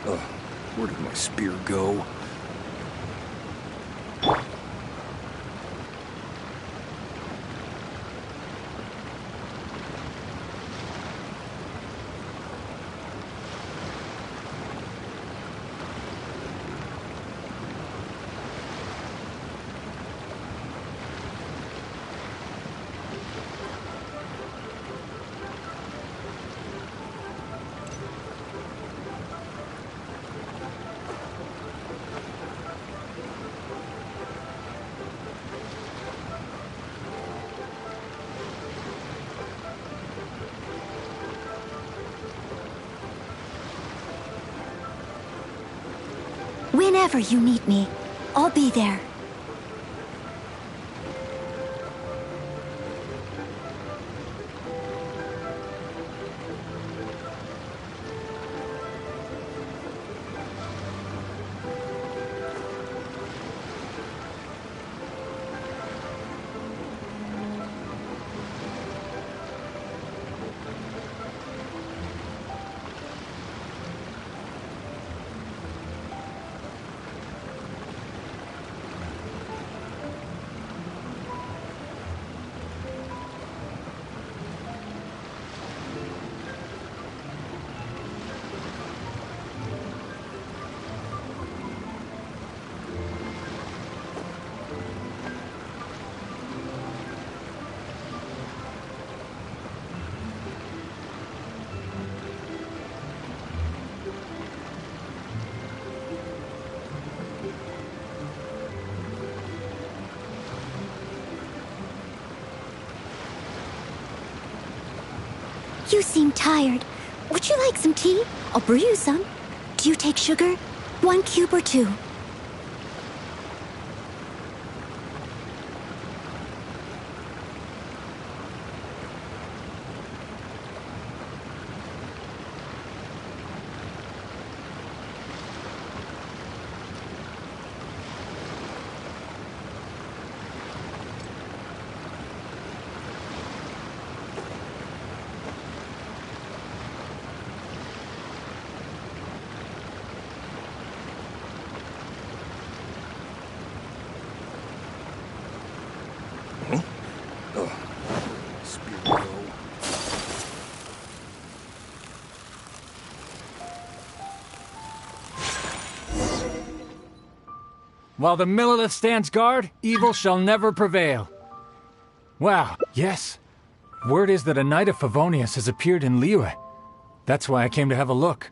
Where did my spear go? Whenever you need me, I'll be there. You seem tired. Would you like some tea? I'll brew you some. Do you take sugar? 1 cube or 2? While the Millelith stands guard, evil shall never prevail. Wow, yes. Word is that a Knight of Favonius has appeared in Liyue. That's why I came to have a look.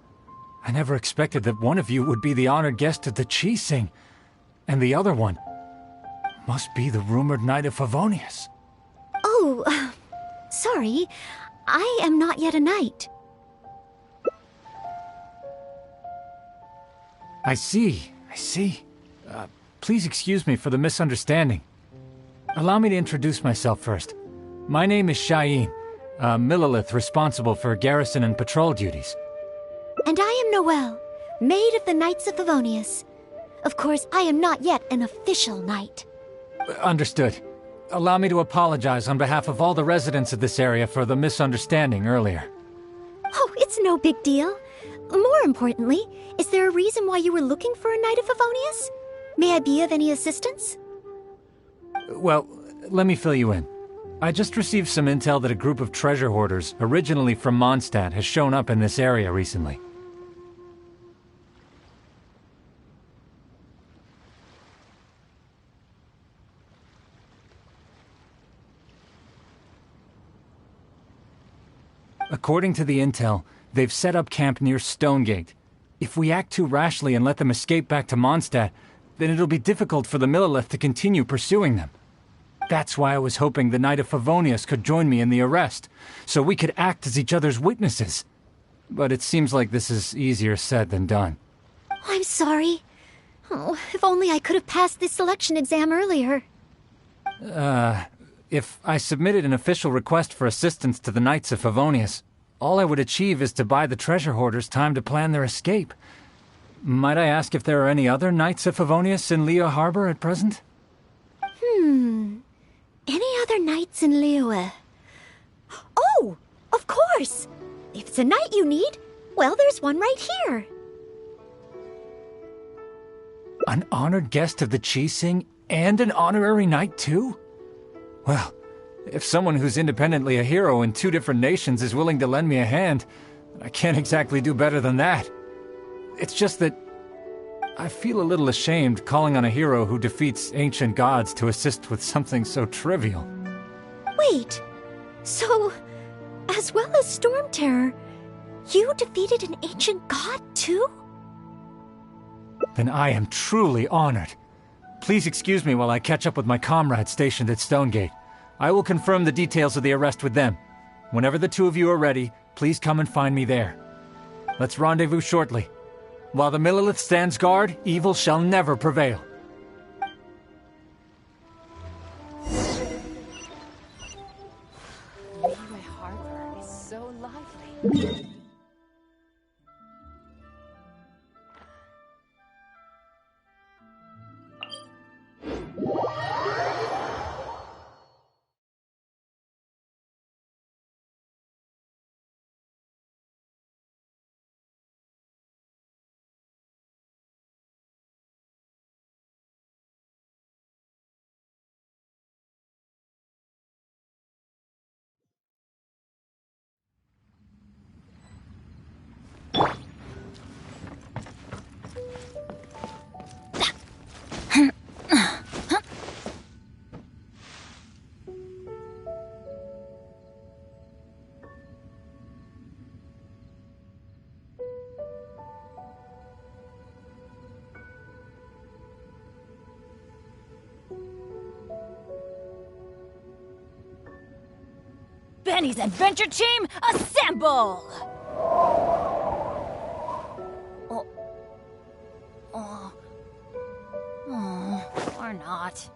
I never expected that one of you would be the honored guest at the Chi Sing. And the other one must be the rumored Knight of Favonius. Oh, sorry. I am not yet a knight. I see. Please excuse me for the misunderstanding. Allow me to introduce myself first. My name is Shayin, a Millelith responsible for garrison and patrol duties. And I am Noelle, maid of the Knights of Favonius. Of course, I am not yet an official knight. Understood. Allow me to apologize on behalf of all the residents of this area for the misunderstanding earlier. Oh, it's no big deal. More importantly, is there a reason why you were looking for a Knight of Favonius? May I be of any assistance? Well, let me fill you in. I just received some intel that a group of treasure hoarders, originally from Mondstadt, has shown up in this area recently. According to the intel, they've set up camp near Stonegate. If we act too rashly and let them escape back to Mondstadt, then it'll be difficult for the Millelith to continue pursuing them. That's why I was hoping the Knight of Favonius could join me in the arrest, so we could act as each other's witnesses. But it seems like this is easier said than done. I'm sorry. Oh, if only I could have passed this selection exam earlier. If I submitted an official request for assistance to the Knights of Favonius, all I would achieve is to buy the treasure hoarders time to plan their escape. Might I ask if there are any other Knights of Favonius in Liyue Harbor at present? Any other knights in Liyue? Oh, of course! If it's a knight you need, well, there's one right here. An honored guest of the Chi-Sing and an honorary knight too? Well, if someone who's independently a hero in two different nations is willing to lend me a hand, I can't exactly do better than that. It's just that I feel a little ashamed calling on a hero who defeats ancient gods to assist with something so trivial. Wait, so, as well as Storm Terror, you defeated an ancient god too? Then I am truly honored. Please excuse me while I catch up with my comrades stationed at Stonegate. I will confirm the details of the arrest with them. Whenever the two of you are ready, please come and find me there. Let's rendezvous shortly. While the Millelith stands guard, evil shall never prevail. Liyue Harbor is so lively. Benny's adventure team, assemble! Or not.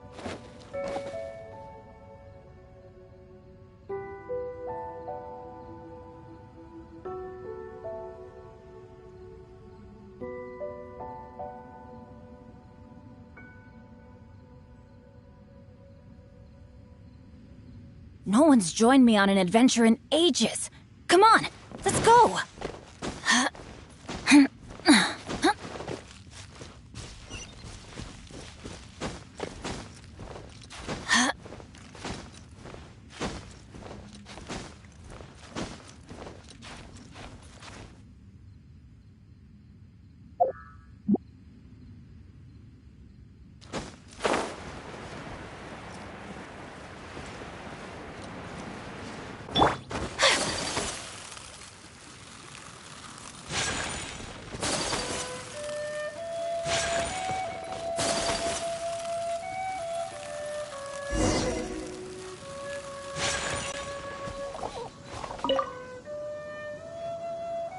No one's joined me on an adventure in ages. Come on, let's go!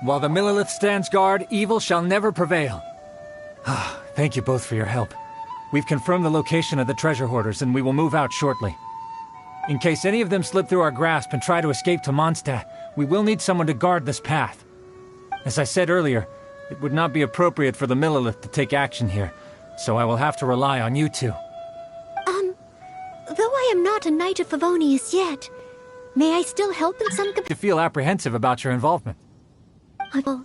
While the Millelith stands guard, evil shall never prevail. Thank you both for your help. We've confirmed the location of the treasure hoarders, and we will move out shortly. In case any of them slip through our grasp and try to escape to Mondstadt, we will need someone to guard this path. As I said earlier, it would not be appropriate for the Millelith to take action here, so I will have to rely on you two. Though I am not a Knight of Favonius yet, may I still help in some You feel apprehensive about your involvement. I will.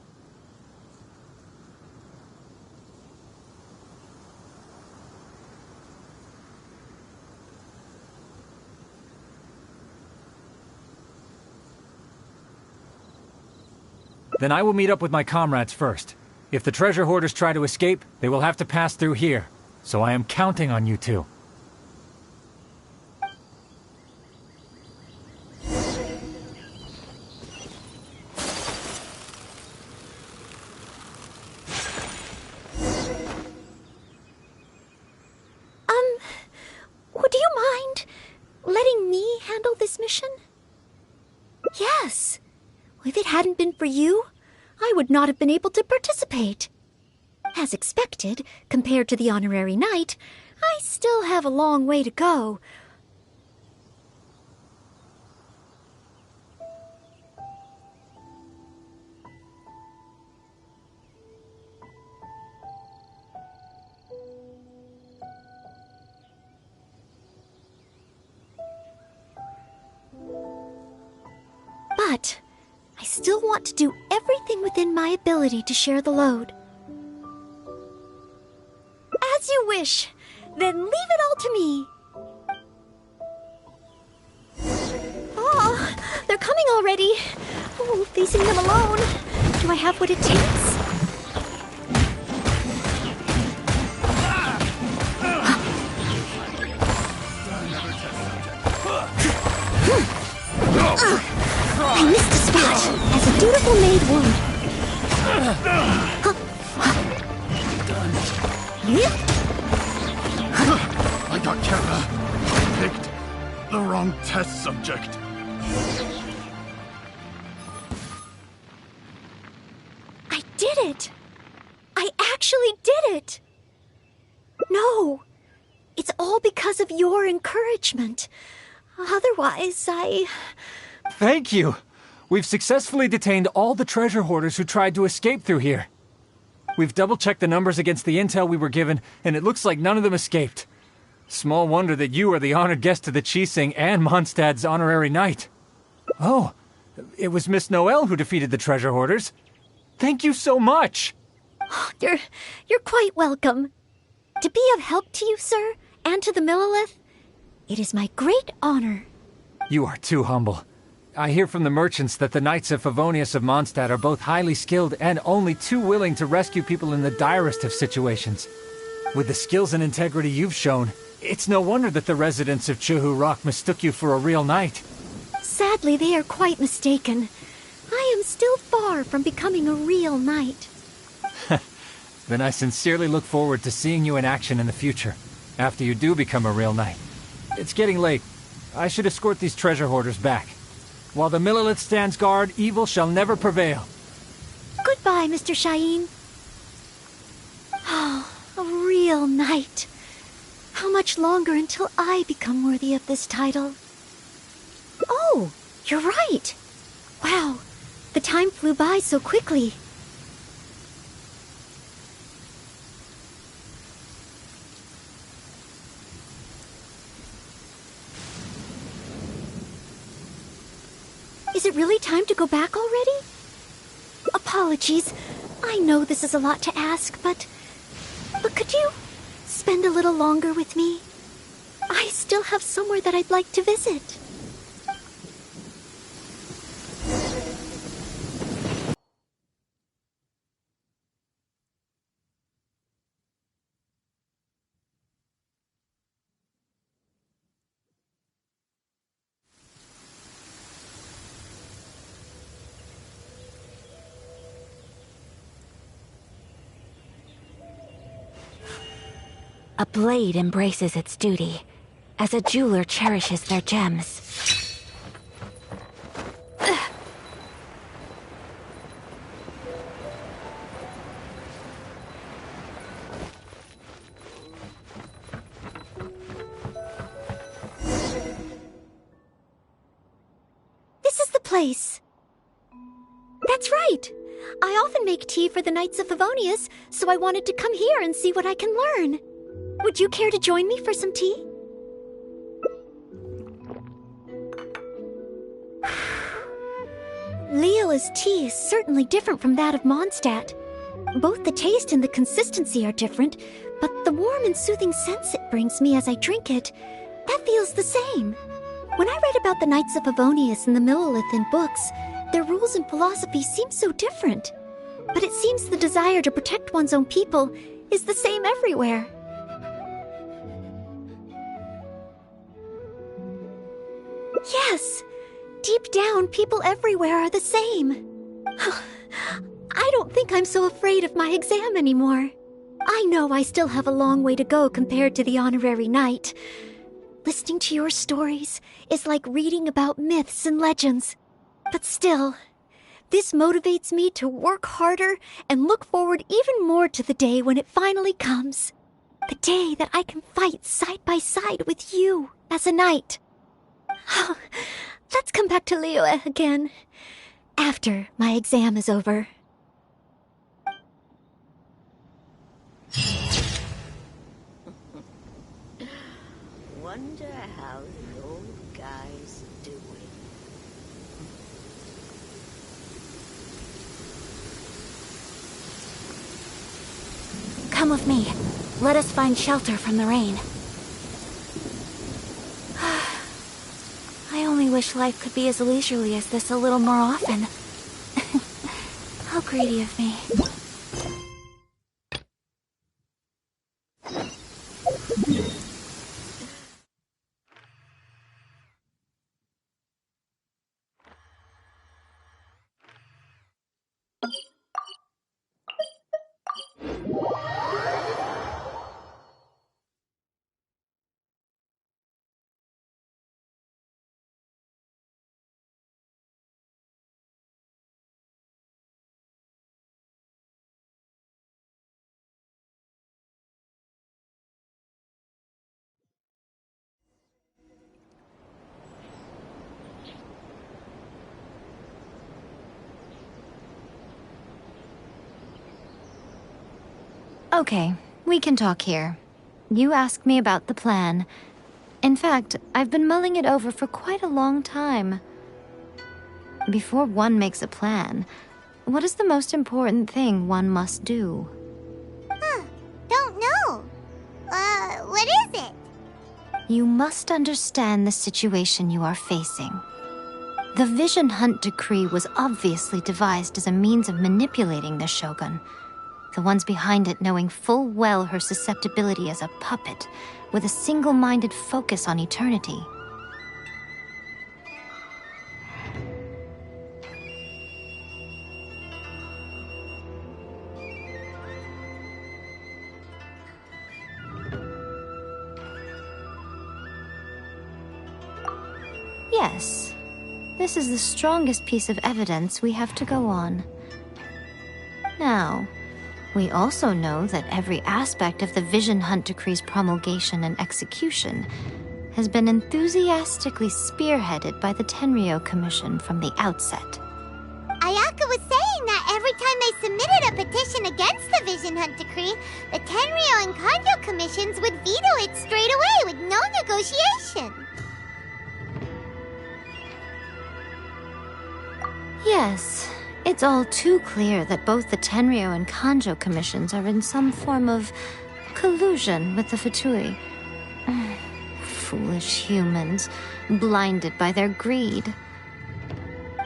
Then I will meet up with my comrades first. If the treasure hoarders try to escape, they will have to pass through here. So I am counting on you two. Would you mind letting me handle this mission? Yes. If it hadn't been for you, I would not have been able to participate. As expected, compared to the honorary knight, I still have a long way to go. But I still want to do everything within my ability to share the load. As you wish. Then leave it all to me. Oh, they're coming already. Oh, facing them alone. Do I have what it takes? I missed a spot, as a dutiful maid would. I got Kara. Picked the wrong test subject. I did it! I actually did it! No, it's all because of your encouragement. Otherwise, Thank you! We've successfully detained all the treasure hoarders who tried to escape through here. We've double-checked the numbers against the intel we were given, and it looks like none of them escaped. Small wonder that you are the honored guest of the Qixing and Mondstadt's honorary knight. Oh, it was Miss Noelle who defeated the treasure hoarders. Thank you so much! You're quite welcome. To be of help to you, sir, and to the Millelith, it is my great honor. You are too humble. I hear from the merchants that the Knights of Favonius of Mondstadt are both highly skilled and only too willing to rescue people in the direst of situations. With the skills and integrity you've shown, it's no wonder that the residents of Chuhu Rock mistook you for a real knight. Sadly, they are quite mistaken. I am still far from becoming a real knight. Then I sincerely look forward to seeing you in action in the future, after you do become a real knight. It's getting late. I should escort these treasure hoarders back. While the Millelith stands guard, evil shall never prevail. Goodbye, Mr. Shahin. Oh, a real knight. How much longer until I become worthy of this title? Oh, you're right. Wow, the time flew by so quickly. Is it really time to go back already? Apologies. I know this is a lot to ask, but could you spend a little longer with me? I still have somewhere that I'd like to visit. A blade embraces its duty, as a jeweler cherishes their gems. This is the place. That's right. I often make tea for the Knights of Favonius, so I wanted to come here and see what I can learn. Would you care to join me for some tea? Leola's tea is certainly different from that of Mondstadt. Both the taste and the consistency are different, but the warm and soothing sense it brings me as I drink it, that feels the same. When I read about the Knights of Favonius and the Millelith in books, their rules and philosophy seem so different. But it seems the desire to protect one's own people is the same everywhere. Yes, deep down, people everywhere are the same. I don't think I'm so afraid of my exam anymore. I know I still have a long way to go compared to the honorary knight. Listening to your stories is like reading about myths and legends. But still, this motivates me to work harder and look forward even more to the day when it finally comes. The day that I can fight side by side with you as a knight. Let's come back to Liyue again, after my exam is over. Wonder how the old guy's doing. Come with me. Let us find shelter from the rain. I only wish life could be as leisurely as this a little more often. How greedy of me. Okay, we can talk here. You asked me about the plan. In fact, I've been mulling it over for quite a long time. Before one makes a plan, what is the most important thing one must do? Don't know. What is it? You must understand the situation you are facing. The Vision Hunt Decree was obviously devised as a means of manipulating the Shogun. The ones behind it knowing full well her susceptibility as a puppet, with a single-minded focus on eternity. Yes, this is the strongest piece of evidence we have to go on. Now, we also know that every aspect of the Vision Hunt Decree's promulgation and execution has been enthusiastically spearheaded by the Tenryou Commission from the outset. Ayaka was saying that every time they submitted a petition against the Vision Hunt Decree, the Tenryou and Kanjo commissions would veto it straight away with no negotiation. Yes, it's all too clear that both the Tenryou and Kanjo commissions are in some form of collusion with the Fatui. Foolish humans, blinded by their greed.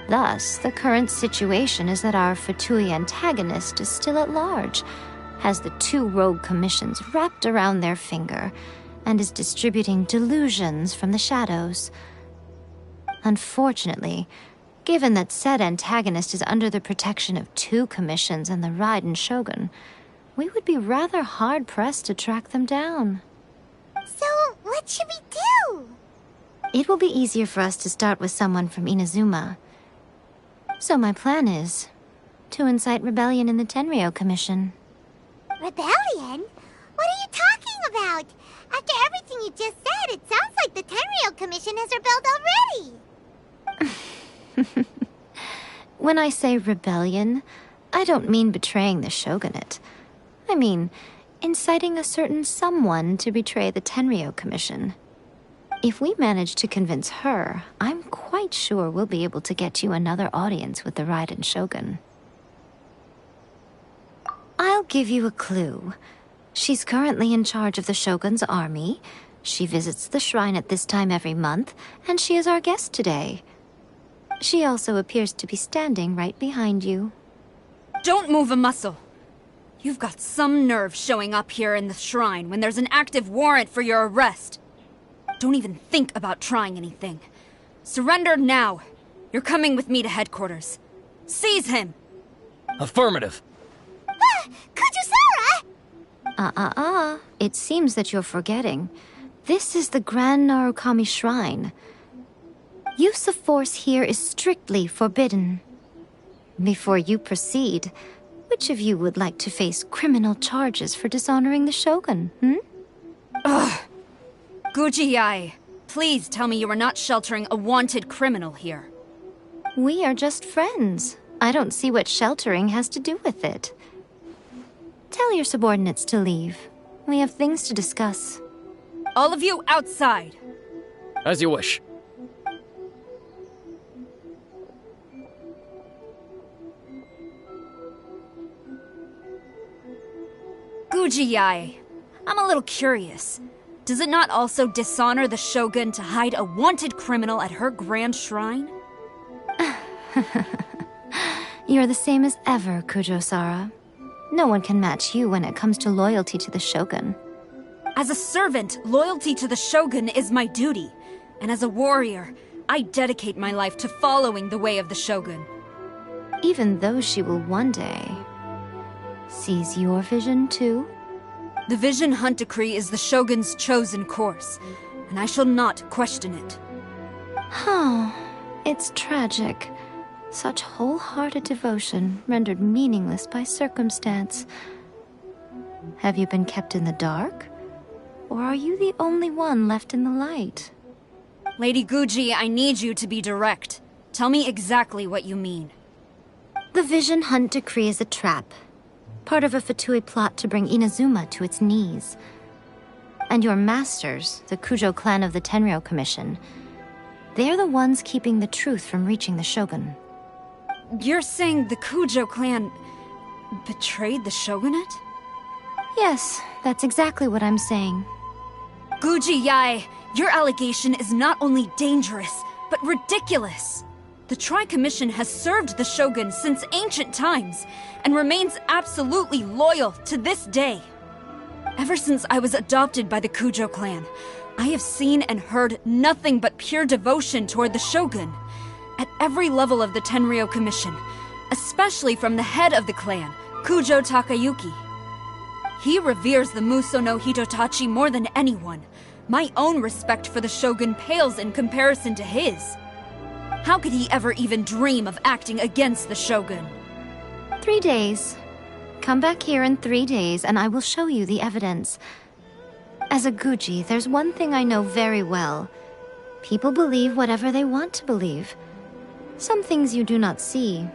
Thus, the current situation is that our Fatui antagonist is still at large, has the two rogue commissions wrapped around their finger, and is distributing delusions from the shadows. Unfortunately, given that said antagonist is under the protection of two commissions and the Raiden Shogun, we would be rather hard-pressed to track them down. So, what should we do? It will be easier for us to start with someone from Inazuma. So my plan is to incite rebellion in the Tenryou Commission. Rebellion? What are you talking about? After everything you just said, it sounds like the Tenryou Commission has rebelled already. When I say rebellion, I don't mean betraying the shogunate. I mean inciting a certain someone to betray the Tenryou Commission. If we manage to convince her, I'm quite sure we'll be able to get you another audience with the Raiden Shogun. I'll give you a clue. She's currently in charge of the Shogun's army. She visits the shrine at this time every month, and she is our guest today. She also appears to be standing right behind you. Don't move a muscle. You've got some nerve showing up here in the shrine when there's an active warrant for your arrest. Don't even think about trying anything. Surrender now. You're coming with me to headquarters. Seize him! Affirmative. Kujusara! It seems that you're forgetting. This is the Grand Narukami Shrine. Use of force here is strictly forbidden. Before you proceed, which of you would like to face criminal charges for dishonoring the Shogun, Ugh! Gujiyai, please tell me you are not sheltering a wanted criminal here. We are just friends. I don't see what sheltering has to do with it. Tell your subordinates to leave. We have things to discuss. All of you outside! As you wish. Gujiyai, I'm a little curious. Does it not also dishonor the Shogun to hide a wanted criminal at her grand shrine? You're the same as ever, Kujo-Sara. No one can match you when it comes to loyalty to the Shogun. As a servant, loyalty to the Shogun is my duty. And as a warrior, I dedicate my life to following the way of the Shogun. Even though she will one day seize your vision too? The Vision Hunt Decree is the Shogun's chosen course, and I shall not question it. It's tragic. Such wholehearted devotion rendered meaningless by circumstance. Have you been kept in the dark? Or are you the only one left in the light? Lady Guji, I need you to be direct. Tell me exactly what you mean. The Vision Hunt Decree is a trap. Part of a Fatui plot to bring Inazuma to its knees. And your masters, the Kujo clan of the Tenryou Commission, they're the ones keeping the truth from reaching the Shogun. You're saying the Kujo clan betrayed the Shogunate? Yes, that's exactly what I'm saying. Guji Yae, your allegation is not only dangerous, but ridiculous. The Tri-Commission has served the Shogun since ancient times, and remains absolutely loyal to this day. Ever since I was adopted by the Kujo clan, I have seen and heard nothing but pure devotion toward the Shogun. At every level of the Tenryou Commission, especially from the head of the clan, Kujo Takayuki. He reveres the Muso no Hitotachi more than anyone. My own respect for the Shogun pales in comparison to his. How could he ever even dream of acting against the Shogun? 3 days. Come back here in 3 days and I will show you the evidence. As a Guji, there's one thing I know very well. People believe whatever they want to believe. Some things you do not see,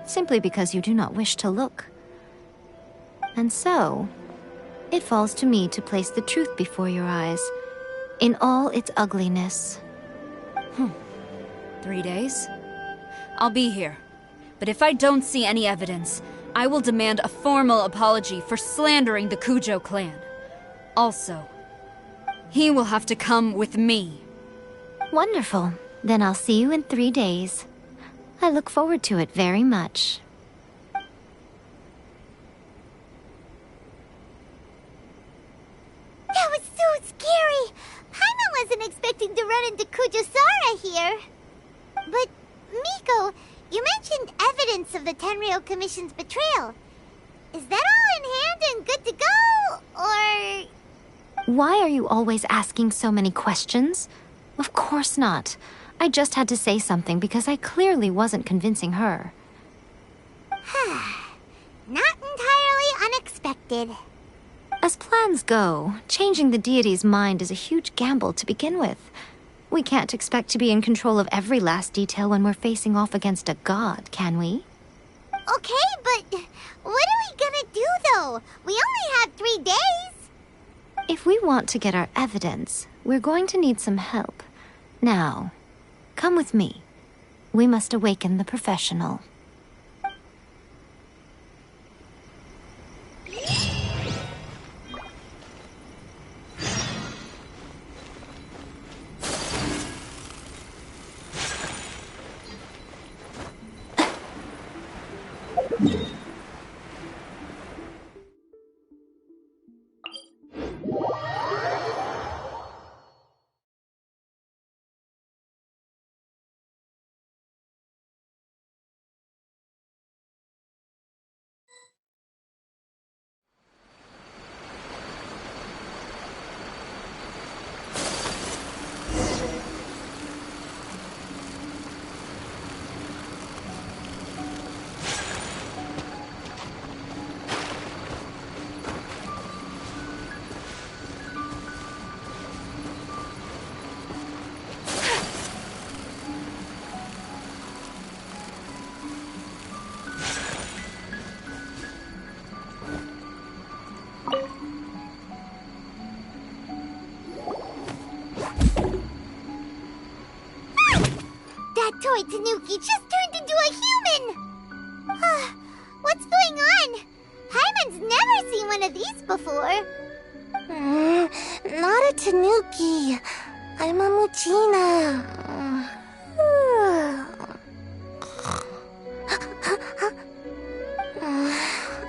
simply because you do not wish to look. And so, it falls to me to place the truth before your eyes, in all its ugliness. 3 days? I'll be here. But if I don't see any evidence, I will demand a formal apology for slandering the Kujo clan. Also, he will have to come with me. Wonderful. Then I'll see you in 3 days. I look forward to it very much. That was so scary! Paimon wasn't expecting to run into Kujo-Sara here. But, Miko, you mentioned evidence of the Tenryou Commission's betrayal. Is that all in hand and good to go, or...? Why are you always asking so many questions? Of course not. I just had to say something because I clearly wasn't convincing her. Not entirely unexpected. As plans go, changing the deity's mind is a huge gamble to begin with. We can't expect to be in control of every last detail when we're facing off against a god, can we? Okay, but what are we gonna do, though? We only have 3 days. If we want to get our evidence, we're going to need some help. Now, come with me. We must awaken the professional. That toy Tanuki just turned into a human! What's going on? Paimon's never seen one of these before. Not a tanuki. I'm a muchina.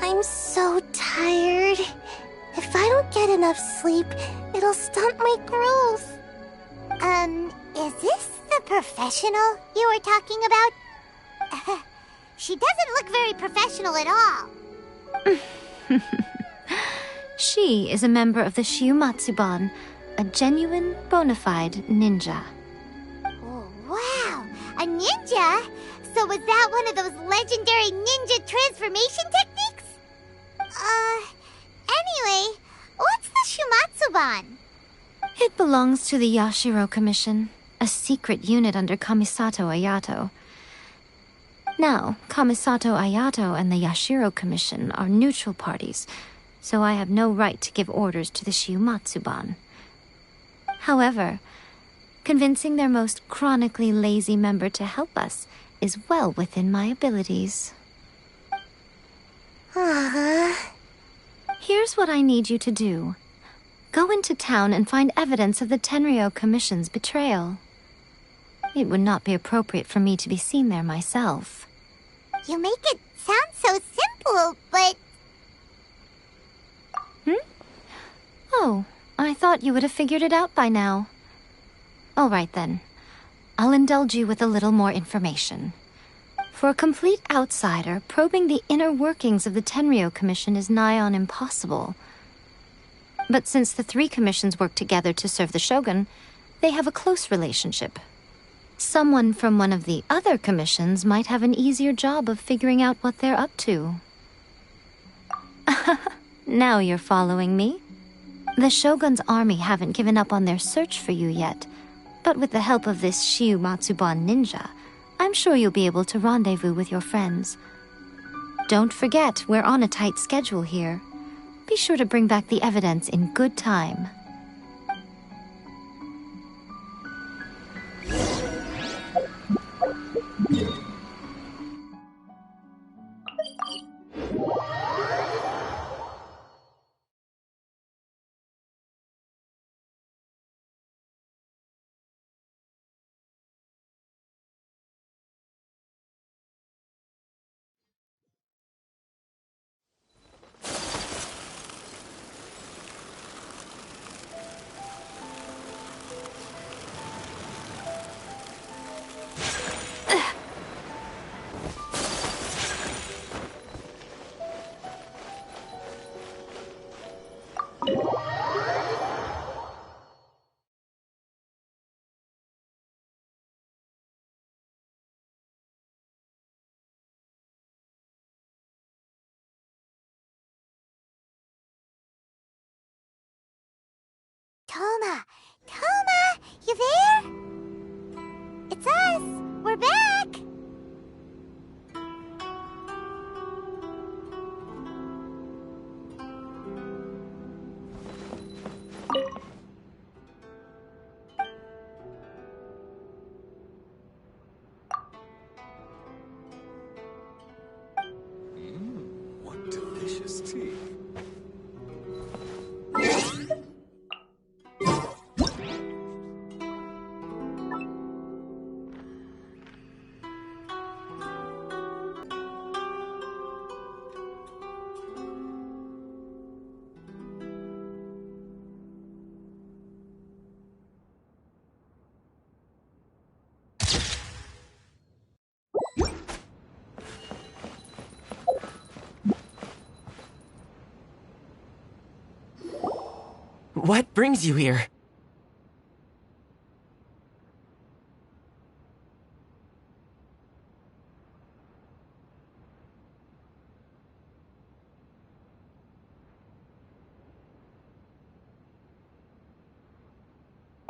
I'm so tired. If I don't get enough sleep, it'll stunt my growth. Is this the professional you were talking about? She doesn't look very professional at all. She is a member of the Shiumatsuban, a genuine, bona fide ninja. Oh, wow! A ninja? So was that one of those legendary ninja transformation techniques? Anyway, what's the Shumatsuban? It belongs to the Yashiro Commission, a secret unit under Kamisato Ayato. Now, Kamisato Ayato and the Yashiro Commission are neutral parties, so I have no right to give orders to the Shiumatsuban. However, convincing their most chronically lazy member to help us is well within my abilities. Here's what I need you to do. Go into town and find evidence of the Tenryou Commission's betrayal. It would not be appropriate for me to be seen there myself. You make it sound so simple, but... Oh, I thought you would have figured it out by now. All right then. I'll indulge you with a little more information. For a complete outsider, probing the inner workings of the Tenryou Commission is nigh on impossible. But since the three commissions work together to serve the Shogun, they have a close relationship. Someone from one of the other commissions might have an easier job of figuring out what they're up to. Now you're following me. The Shogun's army haven't given up on their search for you yet, but with the help of this Shiumatsuban ninja, I'm sure you'll be able to rendezvous with your friends. Don't forget, we're on a tight schedule here. Be sure to bring back the evidence in good time. Toma! Toma! You there? It's us! We're back! What delicious tea. What brings you here?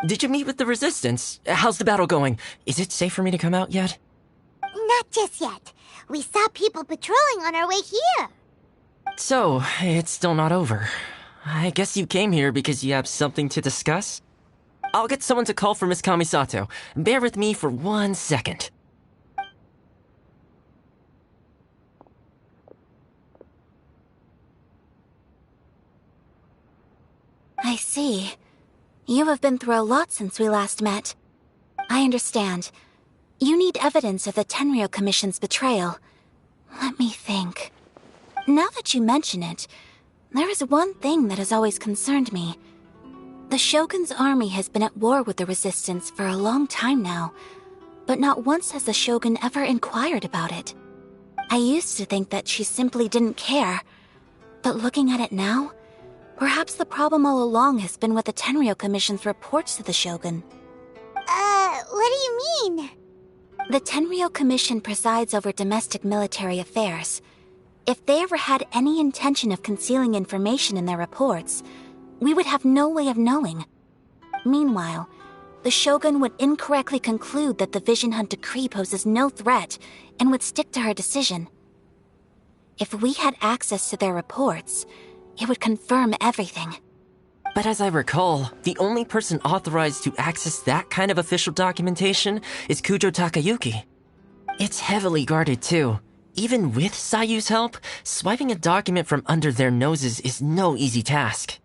Did you meet with the Resistance? How's the battle going? Is it safe for me to come out yet? Not just yet. We saw people patrolling on our way here. So, it's still not over. I guess you came here because you have something to discuss? I'll get someone to call for Miss Kamisato. Bear with me for 1 second. I see. You have been through a lot since we last met. I understand. You need evidence of the Tenryou Commission's betrayal. Let me think. Now that you mention it, there is one thing that has always concerned me. The Shogun's army has been at war with the Resistance for a long time now, but not once has the Shogun ever inquired about it. I used to think that she simply didn't care, but looking at it now, perhaps the problem all along has been with the Tenryou Commission's reports to the Shogun. What do you mean? The Tenryou Commission presides over domestic military affairs. If they ever had any intention of concealing information in their reports, we would have no way of knowing. Meanwhile, the Shogun would incorrectly conclude that the Vision Hunt decree poses no threat and would stick to her decision. If we had access to their reports, it would confirm everything. But as I recall, the only person authorized to access that kind of official documentation is Kujo Takayuki. It's heavily guarded too. Even with Sayu's help, swiping a document from under their noses is no easy task.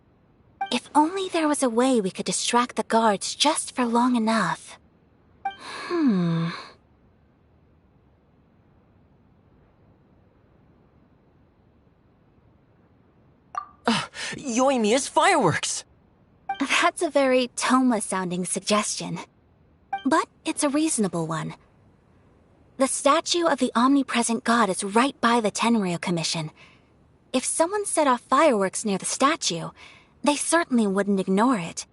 If only there was a way we could distract the guards just for long enough. Yoimiya's fireworks! That's a very Toma-sounding suggestion. But it's a reasonable one. The statue of the omnipresent god is right by the Tenryou Commission. If someone set off fireworks near the statue, they certainly wouldn't ignore it.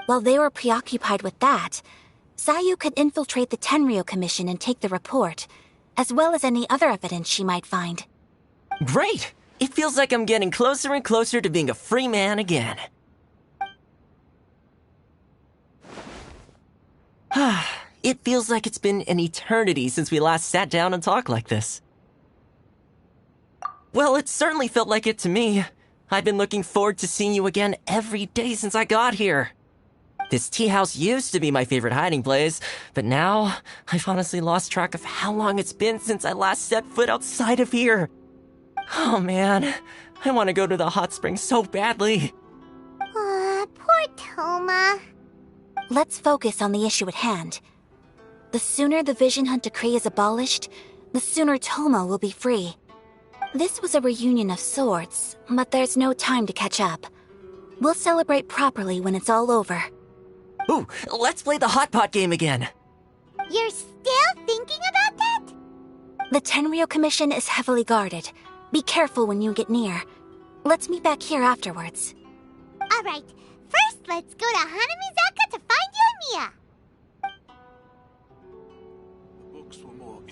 While they were preoccupied with that, Sayu could infiltrate the Tenryou Commission and take the report, as well as any other evidence she might find. Great! It feels like I'm getting closer and closer to being a free man again. It feels like it's been an eternity since we last sat down and talked like this. Well, it certainly felt like it to me. I've been looking forward to seeing you again every day since I got here. This tea house used to be my favorite hiding place, but now I've honestly lost track of how long it's been since I last set foot outside of here. Oh man, I want to go to the hot springs so badly. Poor Toma. Let's focus on the issue at hand. The sooner the Vision Hunt decree is abolished, the sooner Toma will be free. This was a reunion of sorts, but there's no time to catch up. We'll celebrate properly when it's all over. Ooh, let's play the hot pot game again. You're still thinking about that? The Tenryou Commission is heavily guarded. Be careful when you get near. Let's meet back here afterwards. Alright, first let's go to Hanamizaka to find Yoimiya. Books were more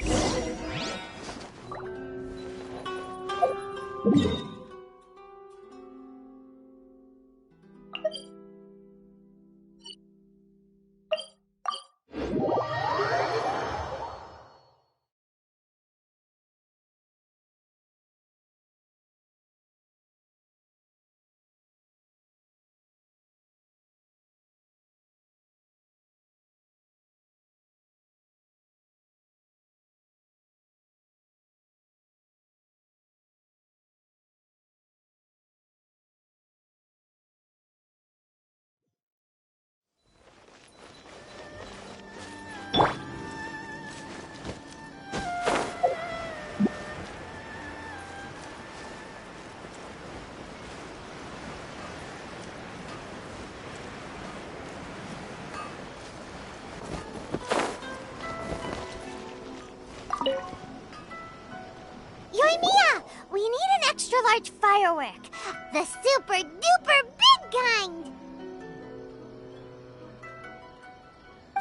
Yoimiya, we need an extra large firework. The super duper big kind.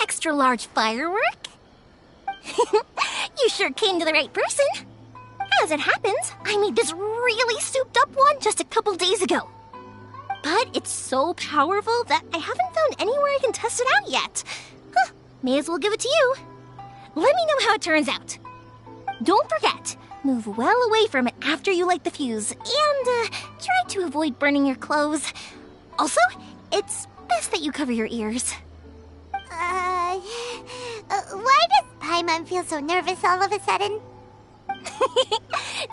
Extra large firework? You sure came to the right person. As it happens, I made this really souped up one just a couple days ago. But it's so powerful that I haven't found anywhere I can test it out yet. May as well give it to you. Let me know how it turns out. Don't forget, move well away from it after you light the fuse, and try to avoid burning your clothes. Also, it's best that you cover your ears. Why does Paimon feel so nervous all of a sudden?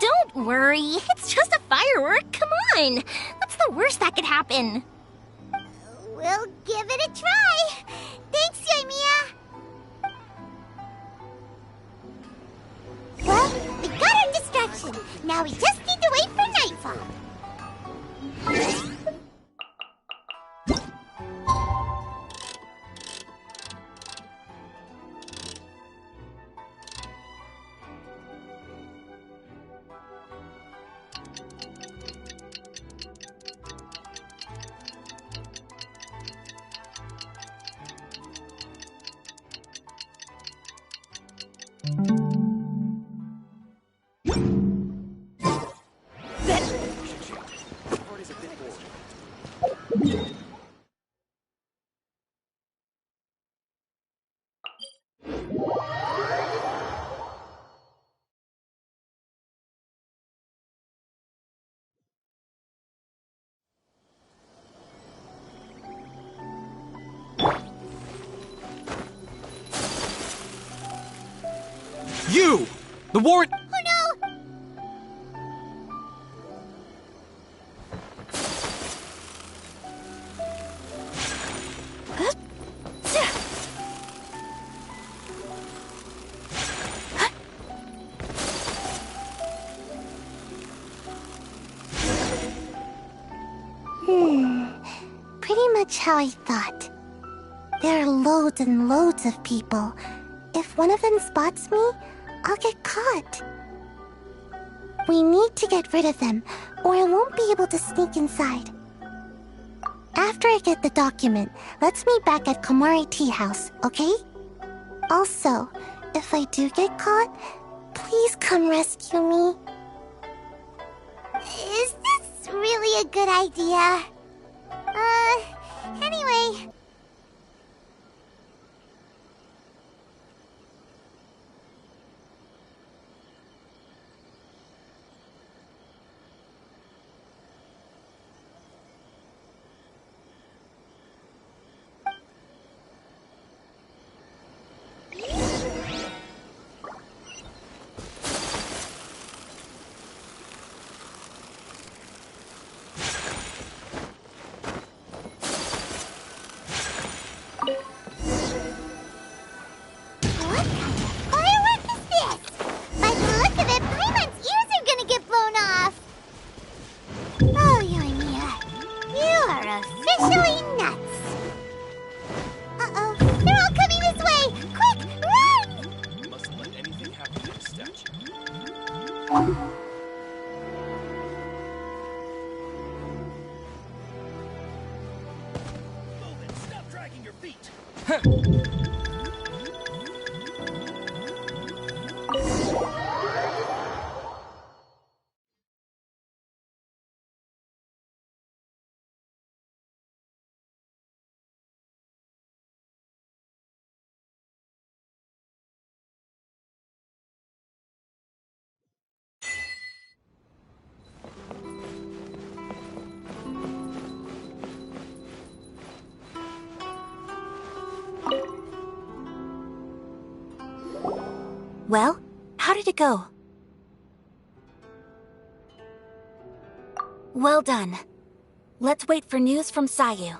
Don't worry, it's just a firework, come on! What's the worst that could happen? We'll give it a try. Thanks, Yoimiya. Well, we got our distraction. Now we just need to wait for nightfall. You! The warrant... Oh no! Pretty much how I thought. There are loads and loads of people. If one of them spots me, I'll get caught. We need to get rid of them, or I won't be able to sneak inside. After I get the document, let's meet back at Komari Tea House, okay? Also, if I do get caught, please come rescue me. Is this really a good idea? Anyway... Well, how did it go? Well done. Let's wait for news from Sayu.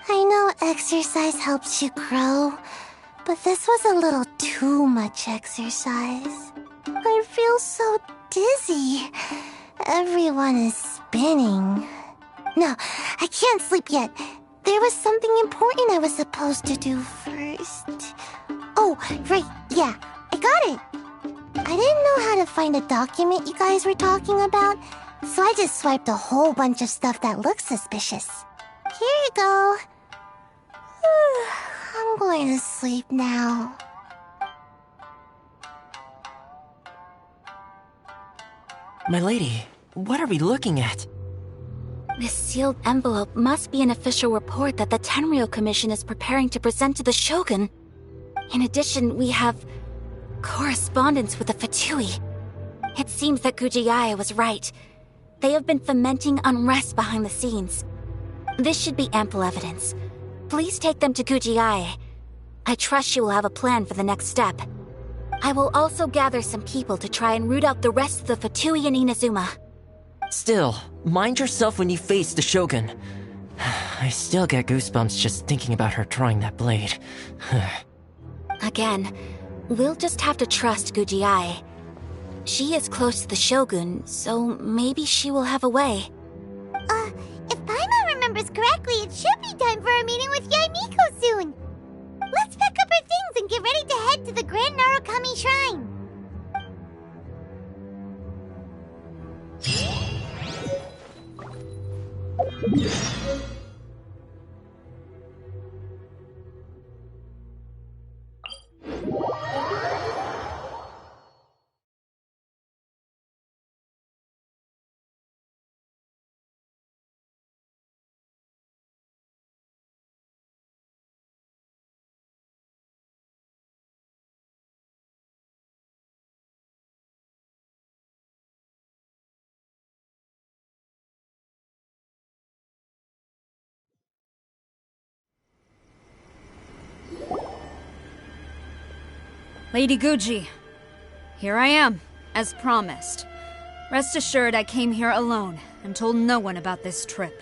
I know exercise helps you grow, but this was a little too much exercise. I feel so dizzy. Everyone is spinning. No, I can't sleep yet. There was something important I was supposed to do first. Oh, right, yeah, I got it. I didn't know how to find a document you guys were talking about, so I just swiped a whole bunch of stuff that looks suspicious. Here you go. I'm going to sleep now. My lady, what are we looking at? This sealed envelope must be an official report that the Tenryou Commission is preparing to present to the Shogun. In addition, we have correspondence with the Fatui. It seems that Gujiaya was right. They have been fomenting unrest behind the scenes. This should be ample evidence. Please take them to Gujiaya. I trust she will have a plan for the next step. I will also gather some people to try and root out the rest of the Fatui in Inazuma. Still, mind yourself when you face the Shogun. I still get goosebumps just thinking about her drawing that blade. Again, we'll just have to trust Guji-ai. She is close to the Shogun, so maybe she will have a way. If Paimon remembers correctly, it should be time for a meeting with Yaimiko soon. Let's pack up our things and get ready to head to the Grand Narukami Shrine. Lady Guji, here I am, as promised. Rest assured I came here alone and told no one about this trip.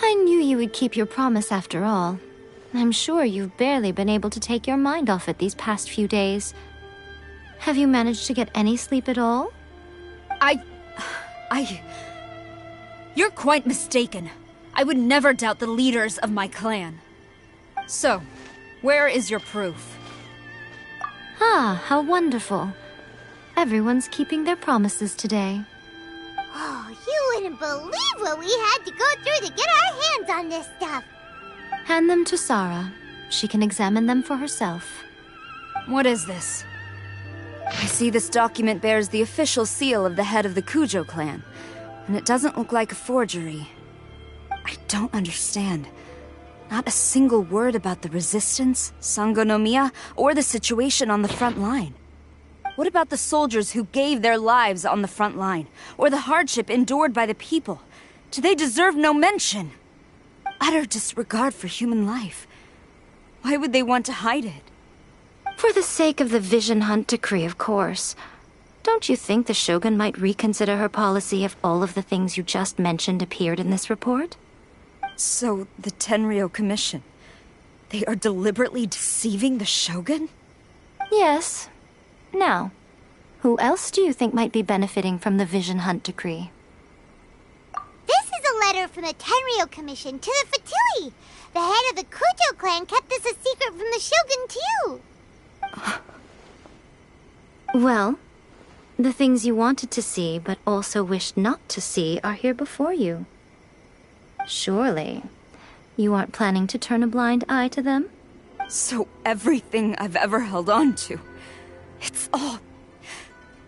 I knew you would keep your promise after all. I'm sure you've barely been able to take your mind off it these past few days. Have you managed to get any sleep at all? You're quite mistaken. I would never doubt the leaders of my clan. So, where is your proof? Ah, how wonderful. Everyone's keeping their promises today. Oh, you wouldn't believe what we had to go through to get our hands on this stuff. Hand them to Sarah. She can examine them for herself. What is this? I see this document bears the official seal of the head of the Kujo clan, and it doesn't look like a forgery. I don't understand. Not a single word about the resistance, Sangonomiya, or the situation on the front line. What about the soldiers who gave their lives on the front line, or the hardship endured by the people? Do they deserve no mention? Utter disregard for human life. Why would they want to hide it? For the sake of the Vision Hunt decree, of course. Don't you think the Shogun might reconsider her policy if all of the things you just mentioned appeared in this report? So, the Tenryou Commission, they are deliberately deceiving the Shogun? Yes. Now, who else do you think might be benefiting from the Vision Hunt decree? This is a letter from the Tenryou Commission to the Fatui. The head of the Kujo clan kept this a secret from the Shogun, too. Well, the things you wanted to see but also wished not to see are here before you. Surely, you aren't planning to turn a blind eye to them? So everything I've ever held on to, it's all...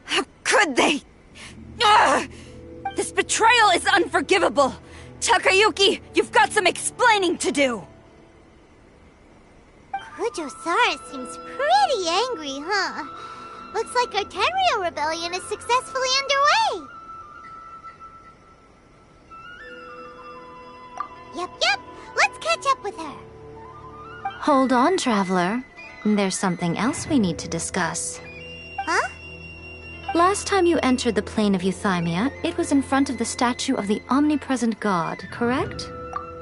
How could they? Ugh! This betrayal is unforgivable! Takayuki, you've got some explaining to do! Kujo-Sara seems pretty angry, huh? Looks like our Tenryou rebellion is successfully underway. Yep. Let's catch up with her. Hold on, Traveler. There's something else we need to discuss. Huh? Last time you entered the plane of Euthymia, it was in front of the statue of the omnipresent god, correct?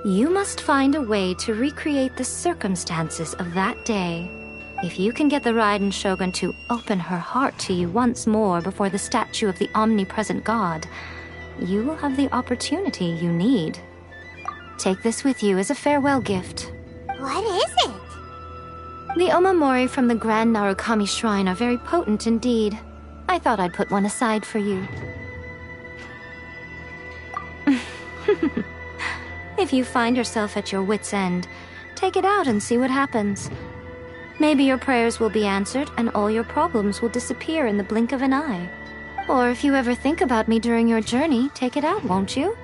You must find a way to recreate the circumstances of that day. If you can get the Raiden Shogun to open her heart to you once more before the statue of the omnipresent god, you will have the opportunity you need. Take this with you as a farewell gift. What is it? The omamori from the Grand Narukami Shrine are very potent indeed. I thought I'd put one aside for you. If you find yourself at your wit's end, take it out and see what happens. Maybe your prayers will be answered and all your problems will disappear in the blink of an eye. Or if you ever think about me during your journey, take it out, won't you?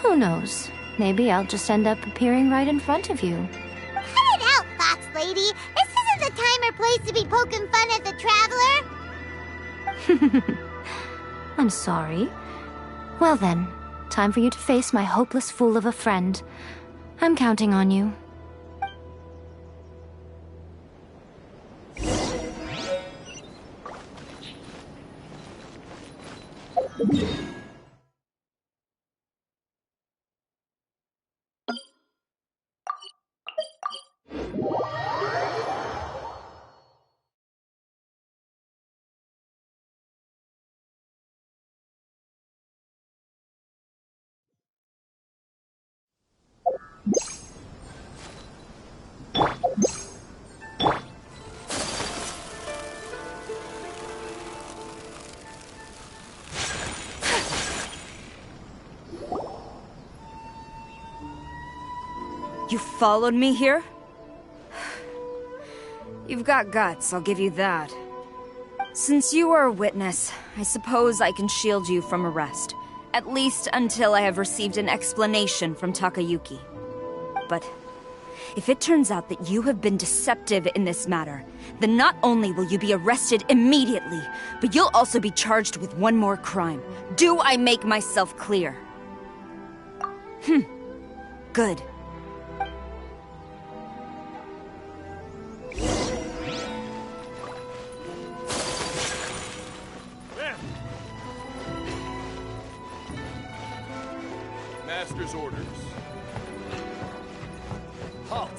Who knows? Maybe I'll just end up appearing right in front of you. Cut it out, Fox Lady! This isn't the time or place to be poking fun at the Traveler! I'm sorry. Well then, time for you to face my hopeless fool of a friend. I'm counting on you. You followed me here? You've got guts, I'll give you that. Since you are a witness, I suppose I can shield you from arrest. At least until I have received an explanation from Takayuki. But if it turns out that you have been deceptive in this matter, then not only will you be arrested immediately, but you'll also be charged with one more crime. Do I make myself clear? Good. Master's orders. Halt!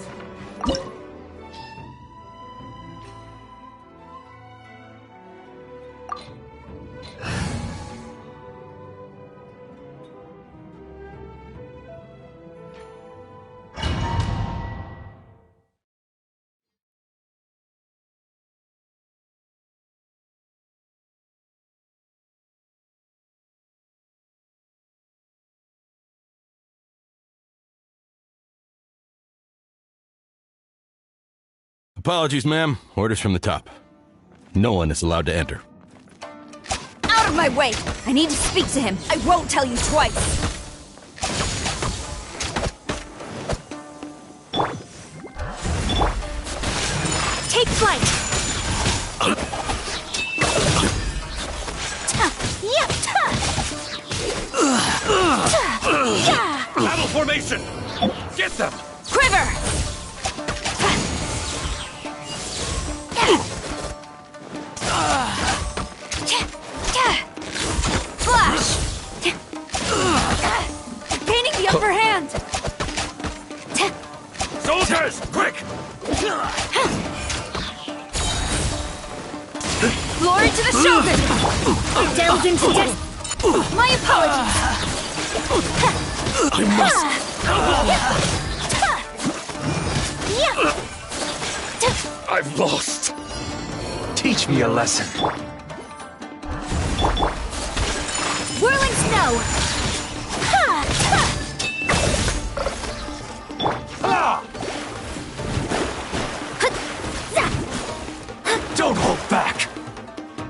Apologies, ma'am. Orders from the top. No one is allowed to enter. Out of my way! I need to speak to him. I won't tell you twice. Take flight! Battle formation! Get them! Quiver! Flash! Gaining the upper hand! Soldiers, quick! Glory to the Shogun! Delved into death! My apologies! I must... I've lost. Teach me a lesson. Whirling snow! Don't hold back.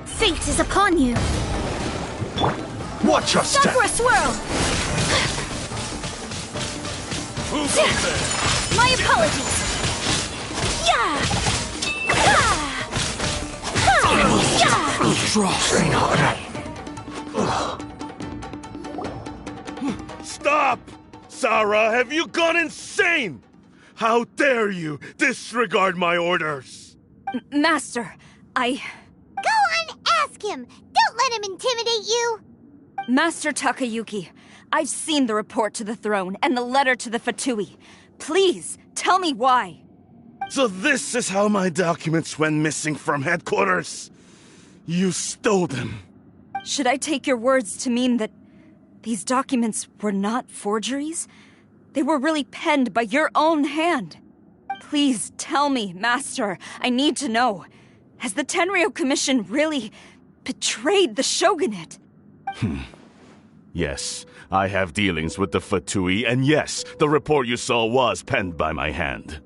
Fate is upon you! Watch your Stop step. for a swirl! My apologies! Train harder. Stop! Sarah, have you gone insane? How dare you disregard my orders? Master, Go on, ask him! Don't let him intimidate you! Master Takayuki, I've seen the report to the throne and the letter to the Fatui. Please, tell me why. So this is how my documents went missing from headquarters? You stole them. Should I take your words to mean that these documents were not forgeries? They were really penned by your own hand. Please tell me, Master. I need to know. Has the Tenryou Commission really betrayed the Shogunate? Yes, I have dealings with the Fatui, and yes, the report you saw was penned by my hand.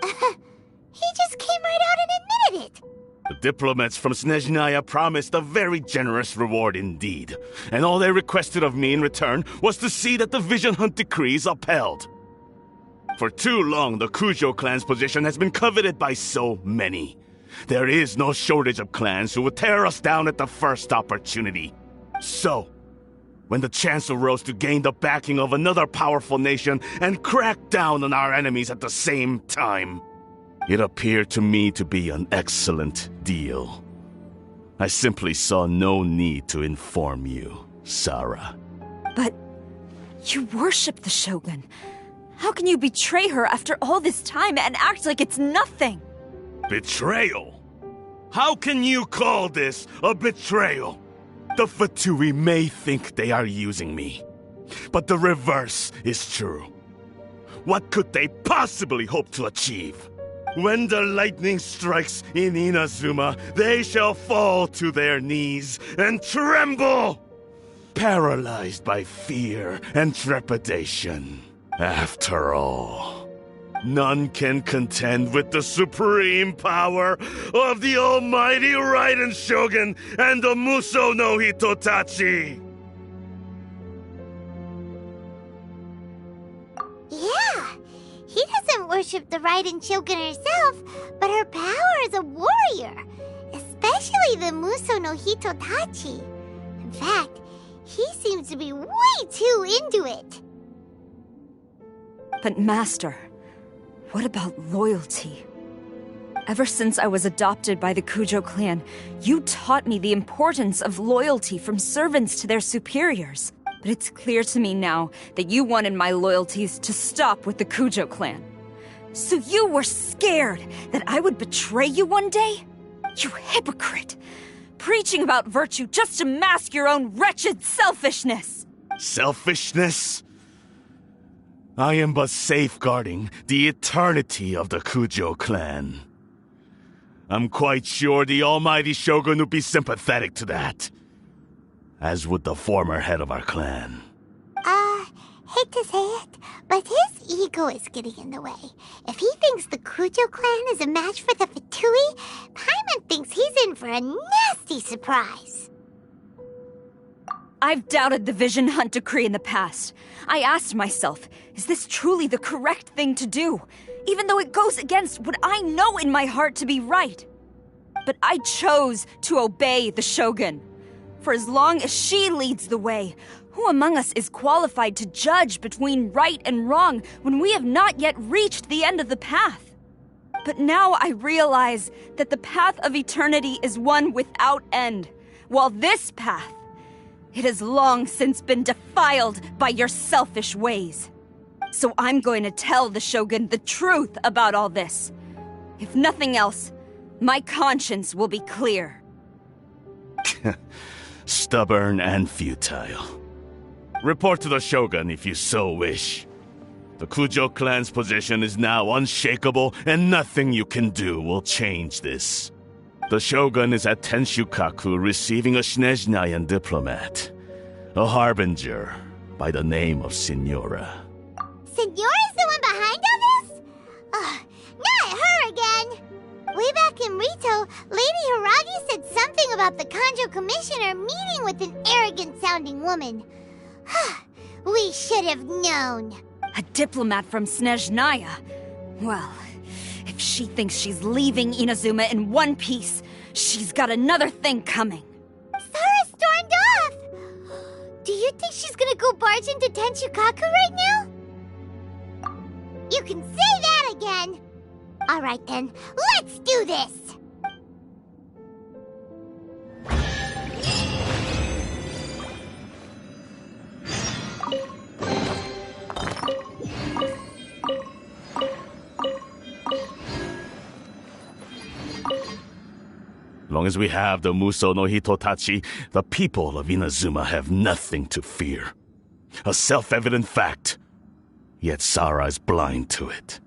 He just came right out and admitted it! The diplomats from Snezhnaya promised a very generous reward indeed, and all they requested of me in return was to see that the Vision Hunt decree is upheld. For too long, the Kujo clan's position has been coveted by so many. There is no shortage of clans who would tear us down at the first opportunity. So, when the chance arose to gain the backing of another powerful nation and crack down on our enemies at the same time, it appeared to me to be an excellent deal. I simply saw no need to inform you. Sarah. But you worship the Shogun. How can you betray her after all this time and act like it's nothing? Betrayal? How can you call this a betrayal? The Fatui may think they are using me, but the reverse is true. What could they possibly hope to achieve? When the lightning strikes in Inazuma, they shall fall to their knees and tremble, paralyzed by fear and trepidation. After all, none can contend with the supreme power of the almighty Raiden Shogun and the Muso no Hitotachi! Yeah, he doesn't worship the Raiden Shogun herself, but her power as a warrior, especially the Muso no Hitotachi. In fact, he seems to be way too into it. But Master, what about loyalty? Ever since I was adopted by the Kujo clan, you taught me the importance of loyalty from servants to their superiors. But it's clear to me now that you wanted my loyalties to stop with the Kujo clan. So you were scared that I would betray you one day? You hypocrite! Preaching about virtue just to mask your own wretched selfishness! Selfishness? I am but safeguarding the eternity of the Kujo clan. I'm quite sure the almighty Shogun would be sympathetic to that. As would the former head of our clan. Hate to say it, but his ego is getting in the way. If he thinks the Kujo clan is a match for the Fatui, Paimon thinks he's in for a nasty surprise. I've doubted the Vision Hunt decree in the past. I asked myself, is this truly the correct thing to do? Even though it goes against what I know in my heart to be right. But I chose to obey the Shogun. For as long as she leads the way, who among us is qualified to judge between right and wrong when we have not yet reached the end of the path? But now I realize that the path of eternity is one without end, while this path, it has long since been defiled by your selfish ways. So I'm going to tell the Shogun the truth about all this. If nothing else, my conscience will be clear. Stubborn and futile. Report to the Shogun if you so wish. The Kujo clan's position is now unshakable, and nothing you can do will change this. The Shogun is at Tenshukaku receiving a Snezhnayan diplomat, a harbinger by the name of Signora. Signora's the one behind all this? Not her again! Way back in Rito, Lady Hiragi said something about the Kanjo Commissioner meeting with an arrogant-sounding woman. We should have known. A diplomat from Snezhnaya? Well, if she thinks she's leaving Inazuma in one piece, she's got another thing coming. Sarah stormed off! Do you think she's gonna go barge into Tenshukaku right now? You can say that again! Alright then, let's do this! Long as we have the Muso no Hitotachi, the people of Inazuma have nothing to fear. A self-evident fact. Yet Sarah is blind to it.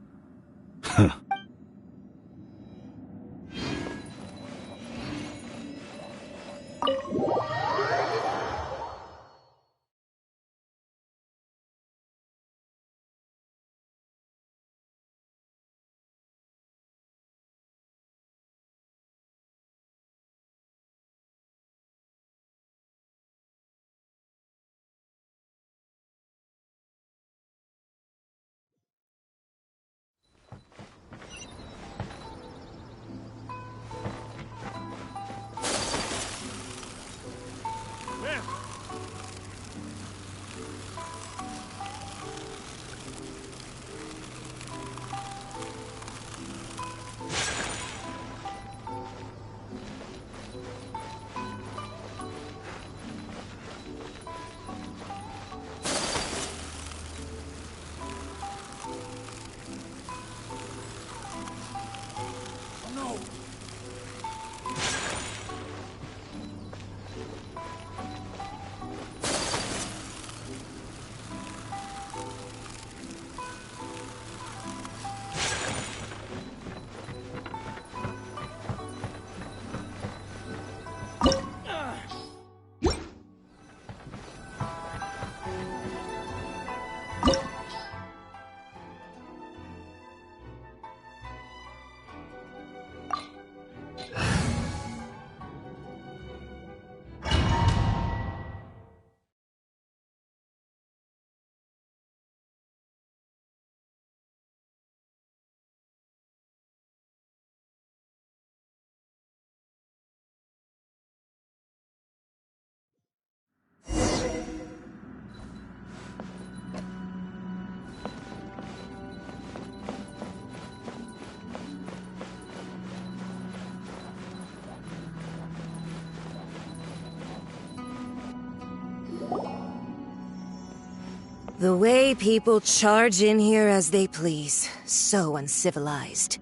The way people charge in here as they please. So uncivilized.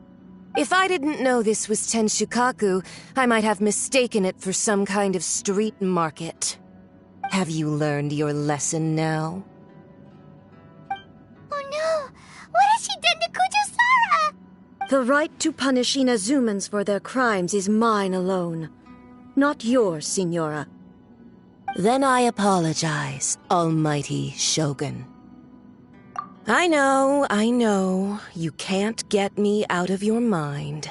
If I didn't know this was Tenshukaku, I might have mistaken it for some kind of street market. Have you learned your lesson now? Oh no! What has she done to Kujusara? The right to punish Inazumans for their crimes is mine alone. Not yours, Signora. Then I apologize, Almighty Shogun. I know, you can't get me out of your mind.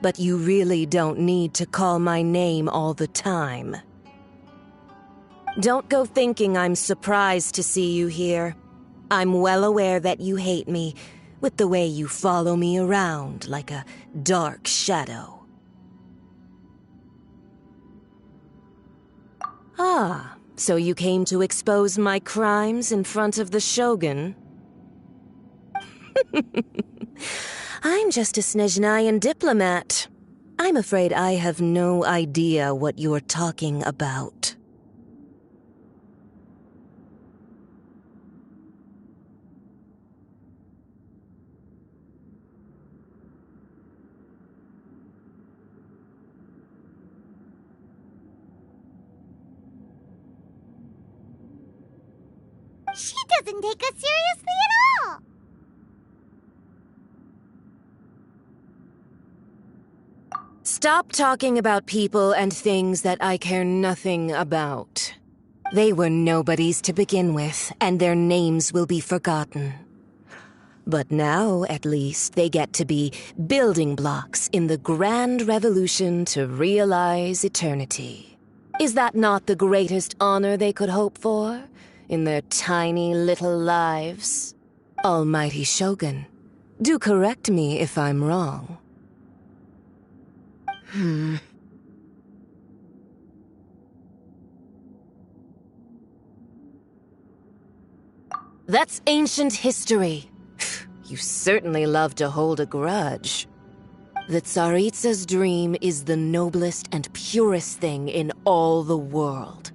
But you really don't need to call my name all the time. Don't go thinking I'm surprised to see you here. I'm well aware that you hate me, with the way you follow me around like a dark shadow. Ah, so you came to expose my crimes in front of the Shogun? I'm just a Snezhnayan diplomat. I'm afraid I have no idea what you're talking about. She doesn't take us seriously at all! Stop talking about people and things that I care nothing about. They were nobodies to begin with, and their names will be forgotten. But now, at least, they get to be building blocks in the grand revolution to realize eternity. Is that not the greatest honor they could hope for? In their tiny little lives? Almighty Shogun, do correct me if I'm wrong. That's ancient history. You certainly love to hold a grudge. The Tsaritsa's dream is the noblest and purest thing in all the world.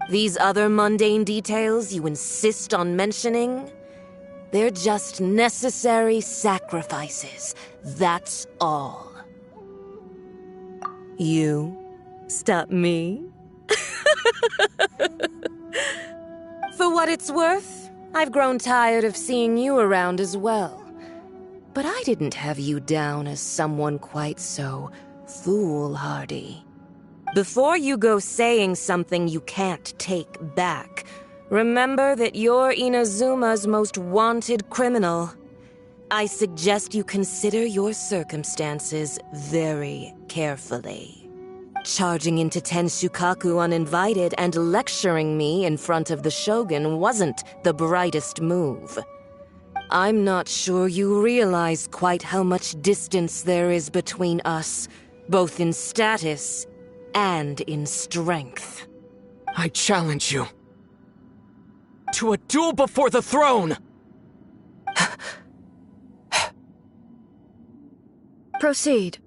These other mundane details you insist on mentioning, they're just necessary sacrifices. That's all. You stop me? For what it's worth, I've grown tired of seeing you around as well. But I didn't have you down as someone quite so foolhardy. Before you go saying something you can't take back, remember that you're Inazuma's most wanted criminal. I suggest you consider your circumstances very carefully. Charging into Tenshukaku uninvited and lecturing me in front of the Shogun wasn't the brightest move. I'm not sure you realize quite how much distance there is between us, both in status and in strength. I challenge you to a duel before the throne! Proceed.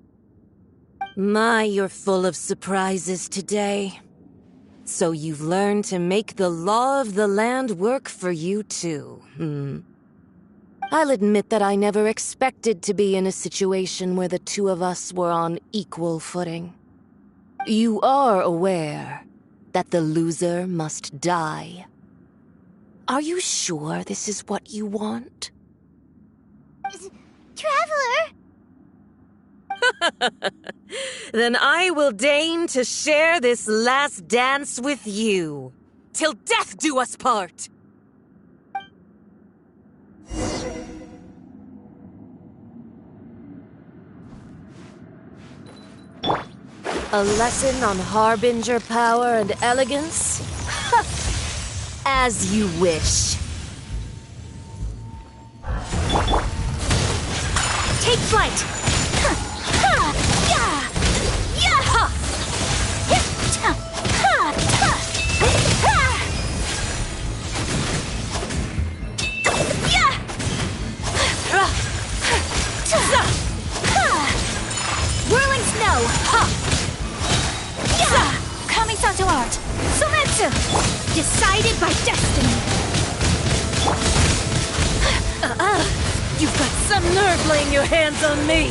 My, you're full of surprises today. So you've learned to make the law of the land work for you too, I'll admit that I never expected to be in a situation where the two of us were on equal footing. You are aware that the loser must die. Are you sure this is what you want? Traveler! Then I will deign to share this last dance with you. Till death do us part! A lesson on Harbinger power and elegance? As you wish. Take flight! Whirling snow! Kamisato art! Sometsu! Decided by destiny! You've got some nerve laying your hands on me!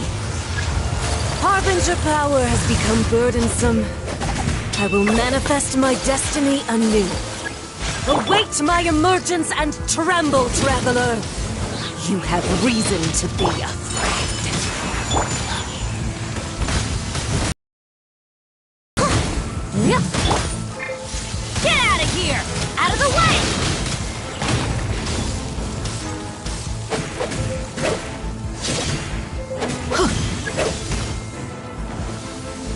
Harbinger power has become burdensome. I will manifest my destiny anew. Await my emergence and tremble, traveler! You have reason to be afraid. Get out of here! Out of the way!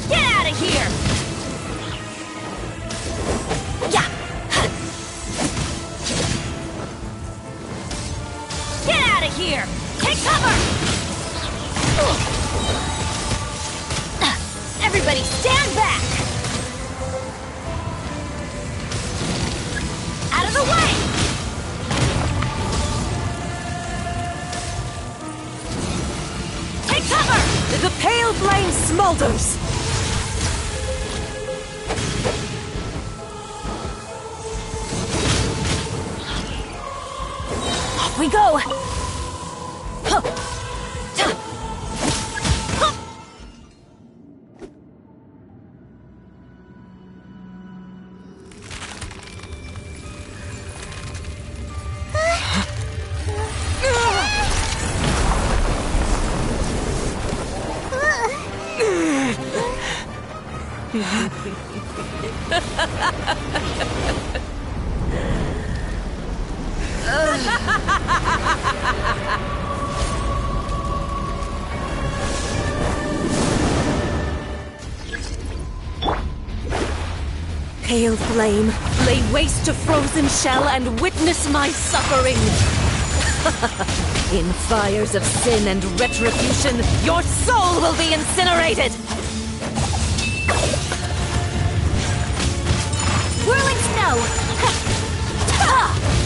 Get out of here! Yeah! Get out of here! Take cover! Everybody stand back! Out of the way! Take cover! The pale flame smolders! Off we go! Huh. Huh. Huh. Pale flame, lay waste to frozen shell and witness my suffering! In fires of sin and retribution, your soul will be incinerated! Whirling snow!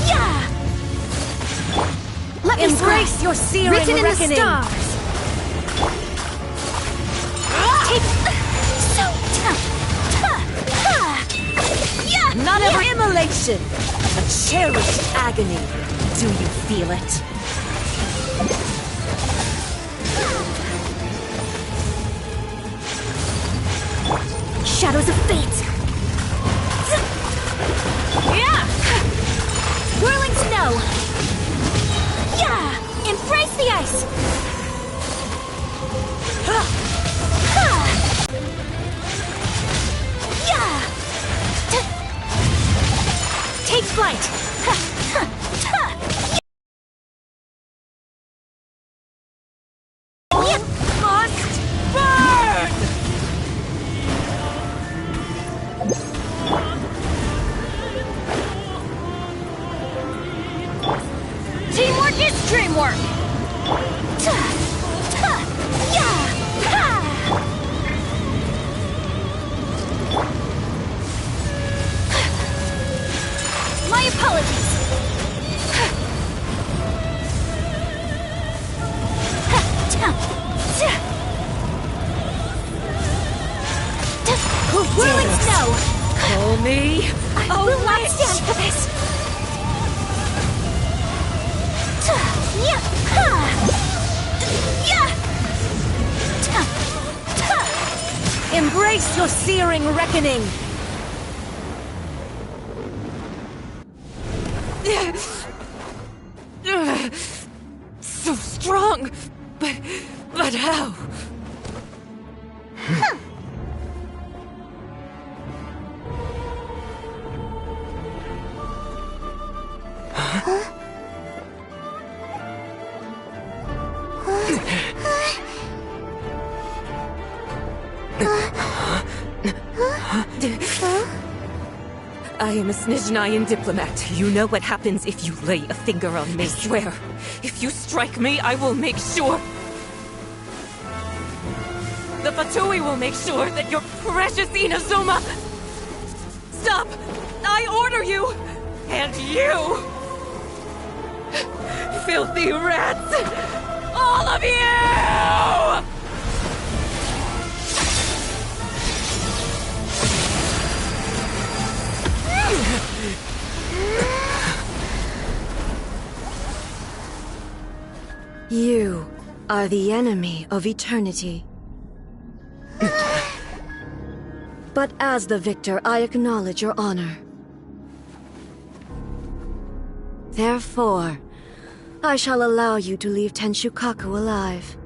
Yeah! Let me Embrace your searing written in reckoning! the stars! Take... So... Yeah! Not an immolation! A cherished agony! Do you feel it? Shadows of fate! Yeah! Whirling snow! Yeah! Embrace the ice! Yeah! Take flight! Must burn! Teamwork is dreamwork! My apologies! Whirling snow! Call me I will not stand for this! Embrace your searing reckoning! So strong! But how? I am a Snezhnayan diplomat. You know what happens if you lay a finger on me. I swear, if you strike me, I will make sure... The Fatui will make sure that your precious Inazuma... Stop! I order you! And you! Filthy rats! All of you! You are the enemy of eternity. But as the victor, I acknowledge your honor. Therefore, I shall allow you to leave Tenshukaku alive.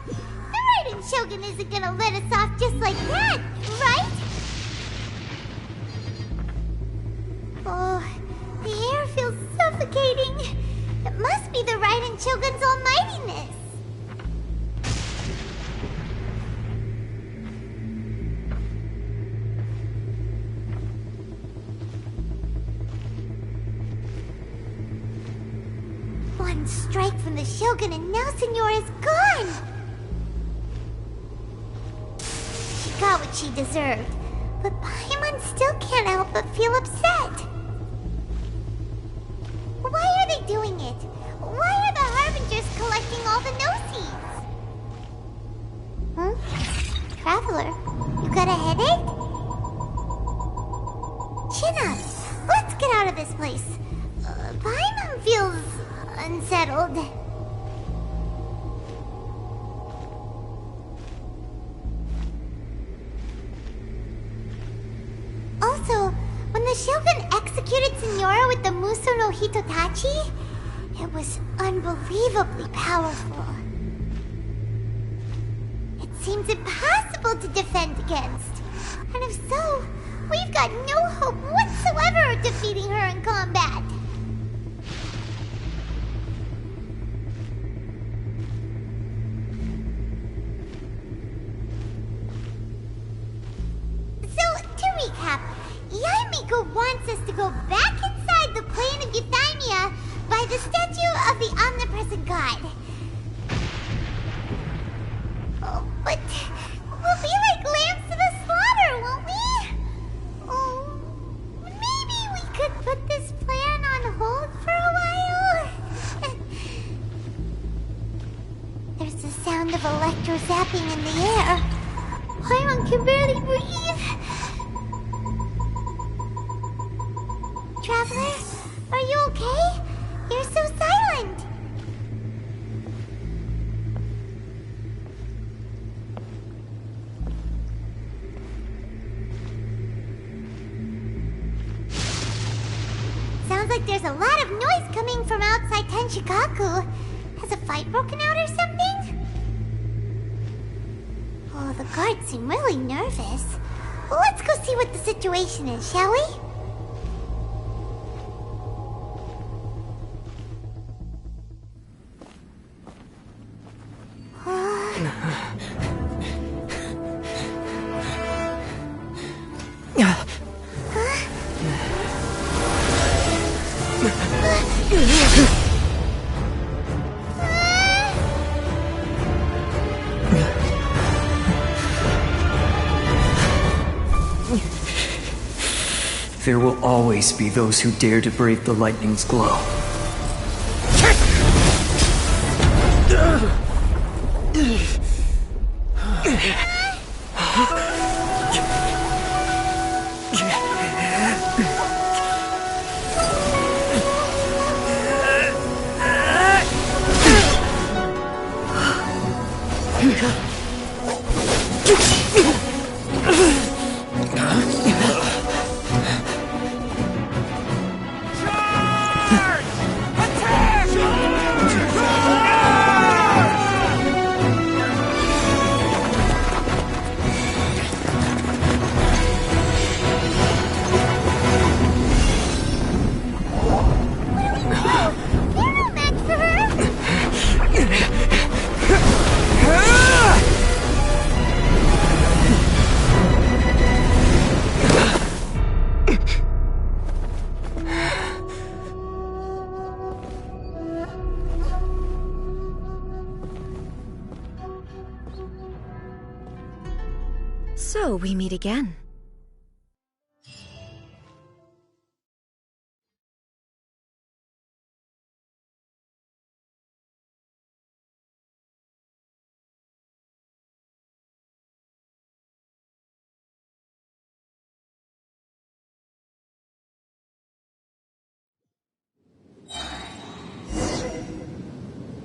The Raiden Shogun isn't gonna let us off just like that, right? Oh, the air feels suffocating. It must be the Raiden Shogun's almightiness. One strike from the Shogun and now Senora is gone! She got what she deserved, but Paimon still can't help but feel upset. Why are they doing it? Why are the Harbingers collecting all the no-seeds? Huh? Traveler, you got a headache? Chin up! Let's get out of this place. Paimon feels unsettled. Also, when the Shogun executed Senora with the Muso no Hitotachi, it was unbelievably powerful. It seems impossible to defend against. And if so, we've got no hope whatsoever of defeating her in combat. Recap. Yaemiko wants us to go back inside the plane of Euthymia by the statue of the omnipresent god. Oh, but we'll be like lambs to the slaughter, won't we? Oh, maybe we could put this plan on hold for a while? There's the sound of electro zapping in the air. Paimon can barely breathe. Traveler, are you okay? You're so silent. Sounds like there's a lot of noise coming from outside Tenshukaku. Has a fight broken out or something? Oh, the guards seem really nervous. Well, let's go see what the situation is, shall we? There will always be those who dare to brave the lightning's glow. So we meet again.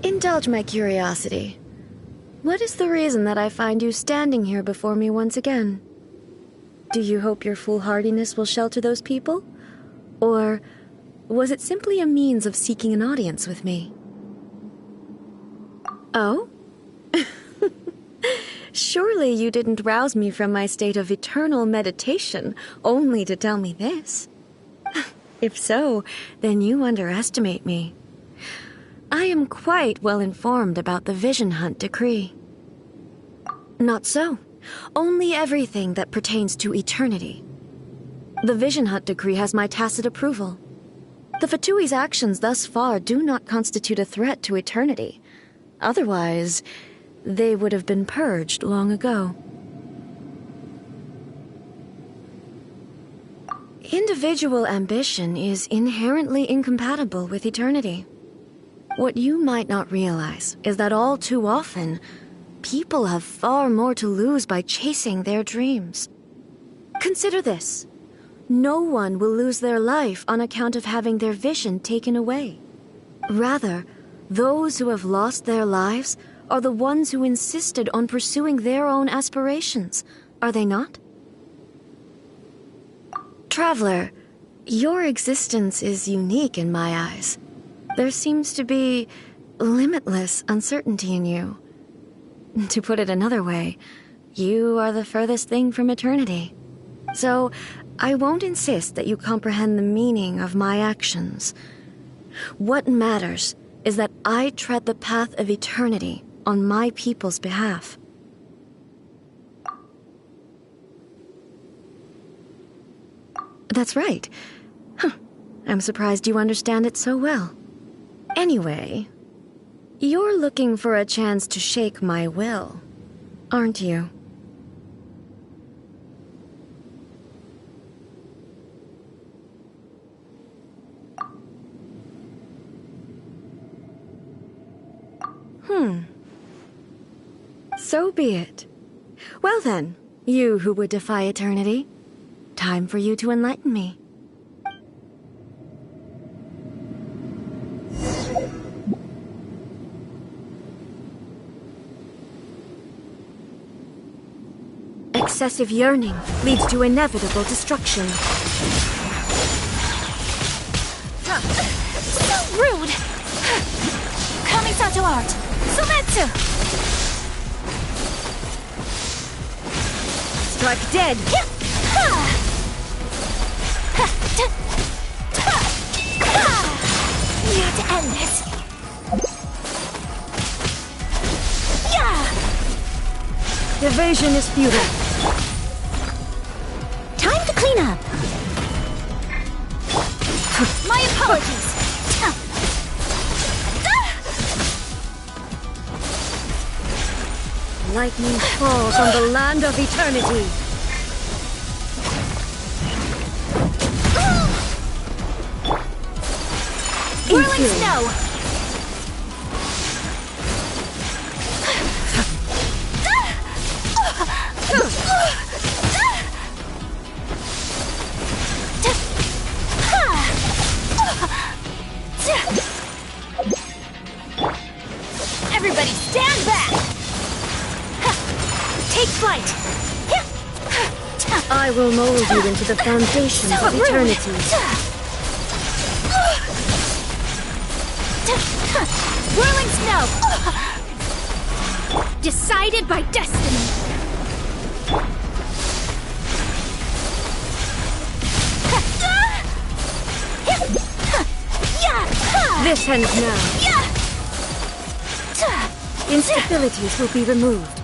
Indulge my curiosity. What is the reason that I find you standing here before me once again? Do you hope your foolhardiness will shelter those people? Or was it simply a means of seeking an audience with me? Oh? Surely you didn't rouse me from my state of eternal meditation only to tell me this. If so, then you underestimate me. I am quite well informed about the Vision Hunt decree. Not so. Only everything that pertains to eternity. The Vision Hunt decree has my tacit approval. The Fatui's actions thus far do not constitute a threat to eternity. Otherwise, they would have been purged long ago. Individual ambition is inherently incompatible with eternity. What you might not realize is that all too often, people have far more to lose by chasing their dreams. Consider this. No one will lose their life on account of having their vision taken away. Rather, those who have lost their lives are the ones who insisted on pursuing their own aspirations, are they not? Traveler, your existence is unique in my eyes. There seems to be limitless uncertainty in you. To put it another way, you are the furthest thing from eternity. So, I won't insist that you comprehend the meaning of my actions. What matters is that I tread the path of eternity on my people's behalf. That's right. I'm surprised you understand it so well. Anyway, you're looking for a chance to shake my will, aren't you? So be it. Well then, you who would defy eternity, time for you to enlighten me. Excessive yearning leads to inevitable destruction. So rude! Kamisato art! Sumetsu! Strike dead! We have to end this. Evasion is futile. Time to clean up. My apologies. Lightning falls on the land of eternity. Whirling snow. Everybody stand back! Take flight! I will mold you into the foundations of eternity. Whirling snow! Decided by destiny! This ends now. Instabilities will be removed.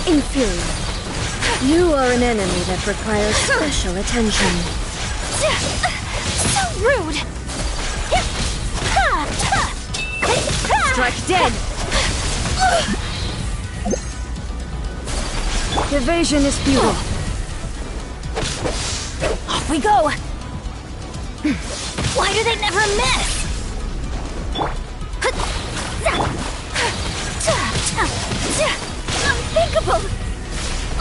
Inferior. You are an enemy that requires special attention. So rude! Strike dead! Evasion is futile. Off we go! Why do they never miss? Unthinkable!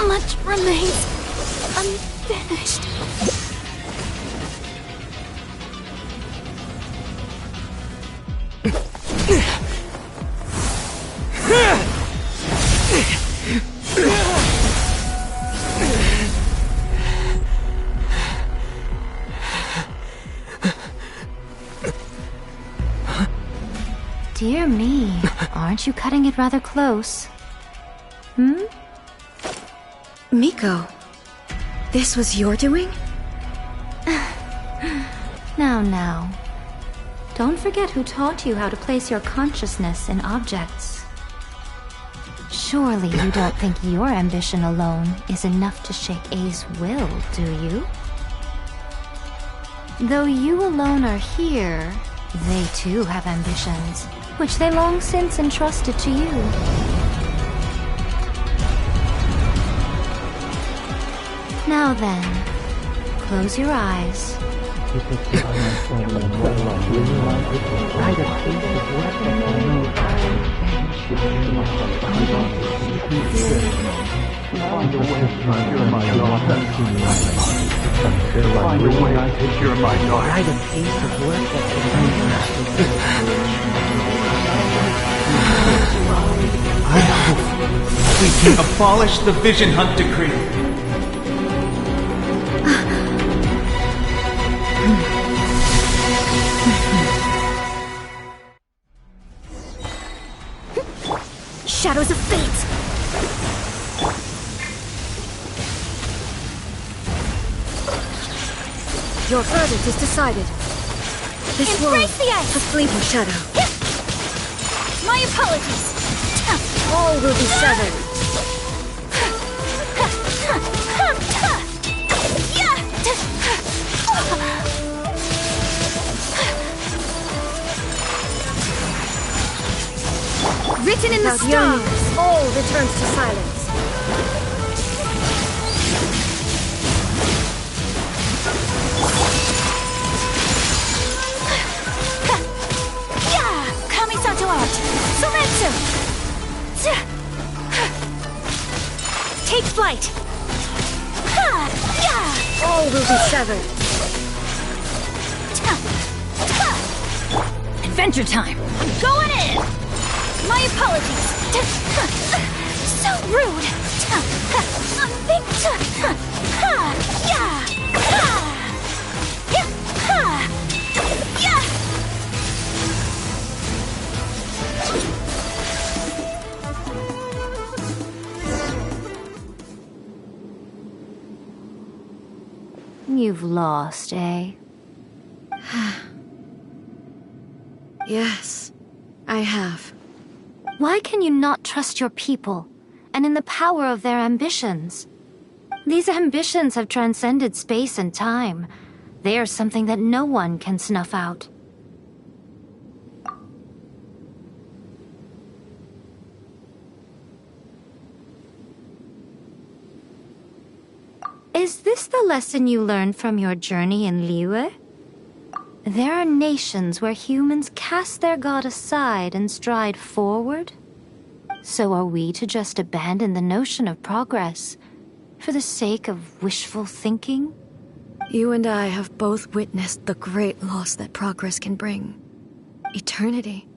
Much remains unfinished. Dear me, aren't you cutting it rather close? Hmm? Miko, this was your doing? Now. Don't forget who taught you how to place your consciousness in objects. Surely you don't think your ambition alone is enough to shake A's will, do you? Though you alone are here, they too have ambitions, which they long since entrusted to you. Now then, close your eyes. I hope we can abolish the Vision Hunt Decree. Shadows of fate! Your verdict is decided. This world, Embrace the ice! a fleeting shadow. My apologies! All will be severed. Written in the Without your stars! news, all returns to silence. Kamisato art! Soretsu! Take flight! All will be severed. Adventure time! I'm going in! My apologies! So rude! You've lost, eh? Yes, I have. Why can you not trust your people, and in the power of their ambitions? These ambitions have transcended space and time. They are something that no one can snuff out. Is this the lesson you learned from your journey in Liyue? There are nations where humans cast their god aside and stride forward. So are we to just abandon the notion of progress for the sake of wishful thinking? You and I have both witnessed the great loss that progress can bring. Eternity.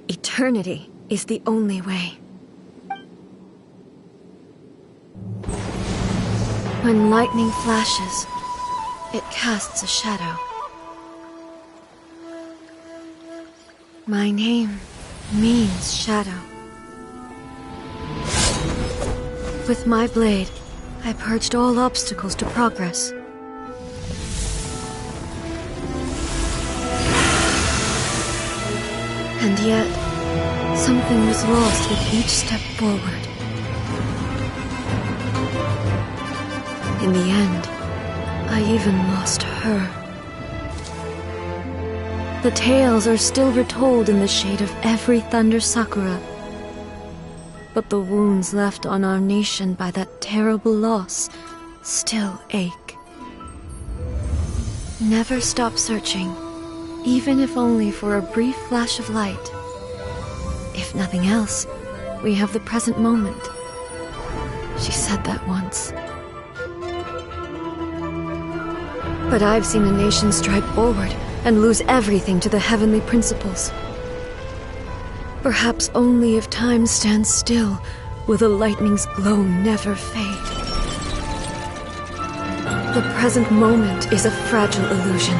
Eternity is the only way. When lightning flashes, it casts a shadow. My name means shadow. With my blade, I purged all obstacles to progress. And yet, something was lost with each step forward. In the end, I even lost her. The tales are still retold in the shade of every thunder sakura. But the wounds left on our nation by that terrible loss still ache. Never stop searching, even if only for a brief flash of light. If nothing else, we have the present moment. She said that once. But I've seen a nation stride forward and lose everything to the heavenly principles. Perhaps only if time stands still will the lightning's glow never fade. The present moment is a fragile illusion.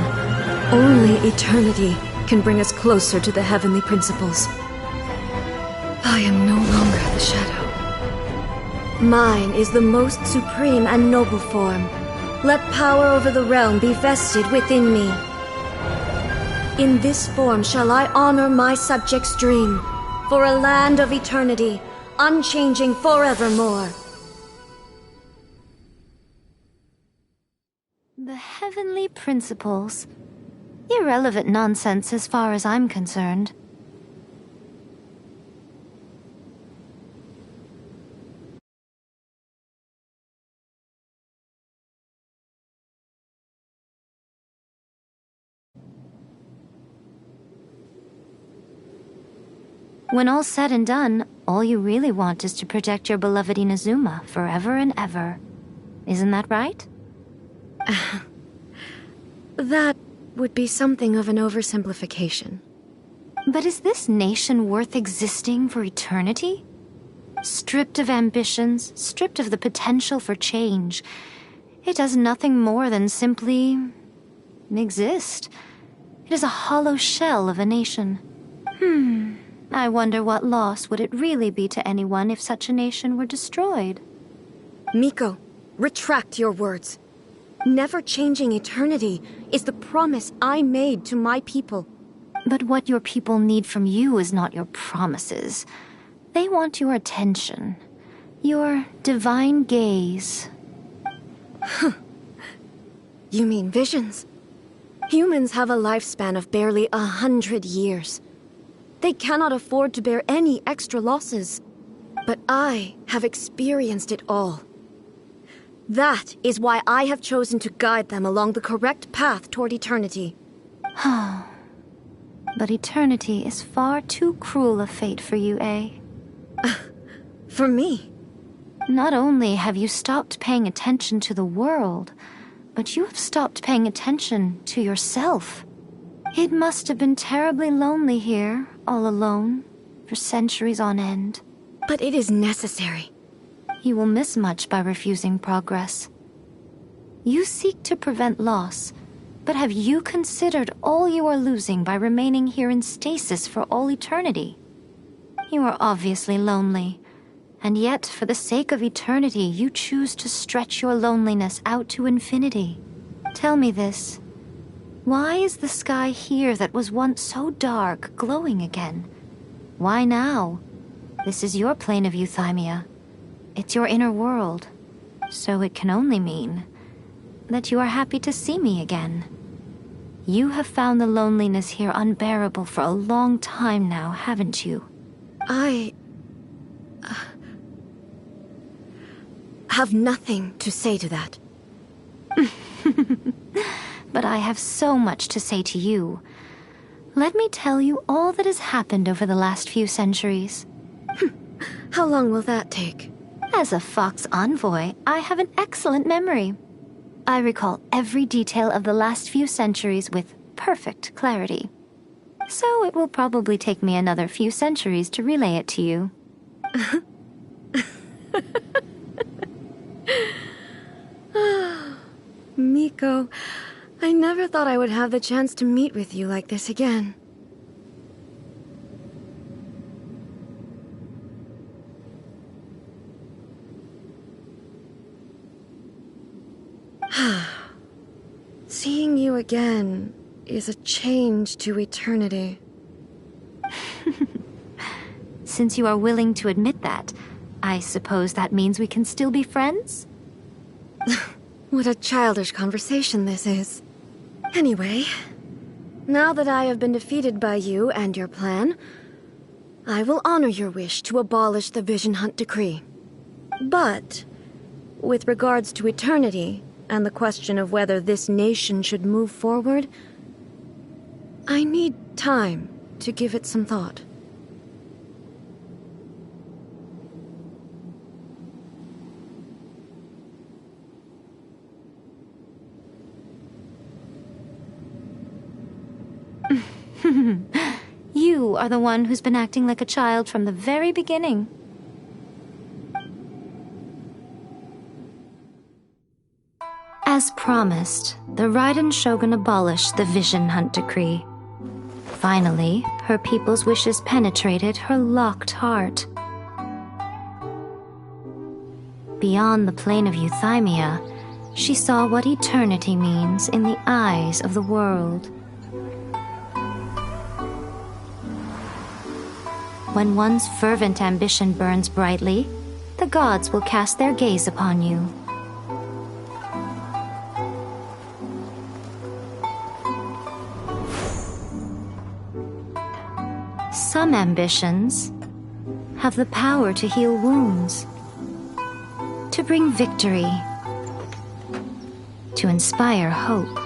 Only eternity can bring us closer to the heavenly principles. I am no longer the shadow. Mine is the most supreme and noble form. Let power over the realm be vested within me. In this form shall I honor my subjects' dream, for a land of eternity, unchanging forevermore. The heavenly principles. Irrelevant nonsense as far as I'm concerned. When all's said and done, all you really want is to protect your beloved Inazuma forever and ever. Isn't that right? That would be something of an oversimplification. But is this nation worth existing for eternity? Stripped of ambitions, stripped of the potential for change, it does nothing more than simply exist. It is a hollow shell of a nation. I wonder what loss would it really be to anyone if such a nation were destroyed. Miko, retract your words. Never changing eternity is the promise I made to my people. But what your people need from you is not your promises. They want your attention. Your divine gaze. You mean visions? Humans have a lifespan of barely 100 years. They cannot afford to bear any extra losses. But I have experienced it all. That is why I have chosen to guide them along the correct path toward eternity. But eternity is far too cruel a fate for you, eh? For me? Not only have you stopped paying attention to the world, but you have stopped paying attention to yourself. It must have been terribly lonely here, all alone, for centuries on end. But it is necessary. You will miss much by refusing progress. You seek to prevent loss, but have you considered all you are losing by remaining here in stasis for all eternity? You are obviously lonely, and yet for the sake of eternity you choose to stretch your loneliness out to infinity. Tell me this. Why is the sky here that was once so dark glowing again? Why now? This is your plane of euthymia. It's your inner world. So it can only mean that you are happy to see me again. You have found the loneliness here unbearable for a long time now, haven't you? I have nothing to say to that. But I have so much to say to you. Let me tell you all that has happened over the last few centuries. How long will that take? As a Fox envoy, I have an excellent memory. I recall every detail of the last few centuries with perfect clarity. So it will probably take me another few centuries to relay it to you. Miko, I never thought I would have the chance to meet with you like this again. Seeing you again is a change to eternity. Since you are willing to admit that, I suppose that means we can still be friends? What a childish conversation this is. Anyway, Now that I have been defeated by you and your plan, I will honor your wish to abolish the Vision Hunt Decree. But, with regards to eternity and the question of whether this nation should move forward, I need time to give it some thought. You are the one who's been acting like a child from the very beginning. As promised, the Raiden Shogun abolished the Vision Hunt Decree. Finally, her people's wishes penetrated her locked heart. Beyond the plane of Euthymia, she saw what eternity means in the eyes of the world. When one's fervent ambition burns brightly, the gods will cast their gaze upon you. Some ambitions have the power to heal wounds, to bring victory, to inspire hope.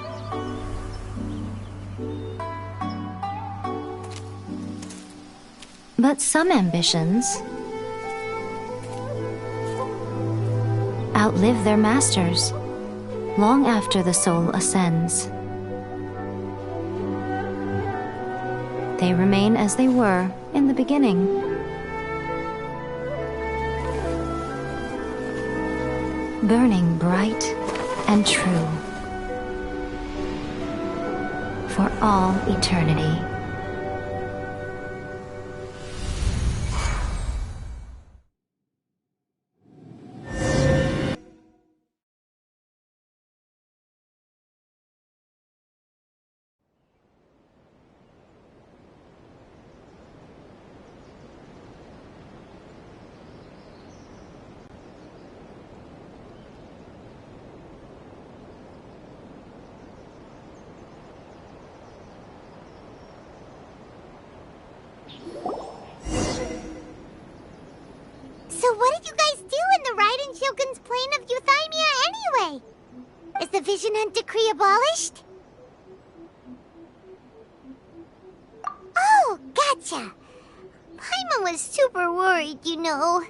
But some ambitions outlive their masters long after the soul ascends. They remain as they were in the beginning. Burning bright and true for all eternity. So what did you guys do in the Raiden Shogun's plane of Euthymia anyway? Is the Vision Hunt Decree abolished? Oh, gotcha. Paimon was super worried, you know.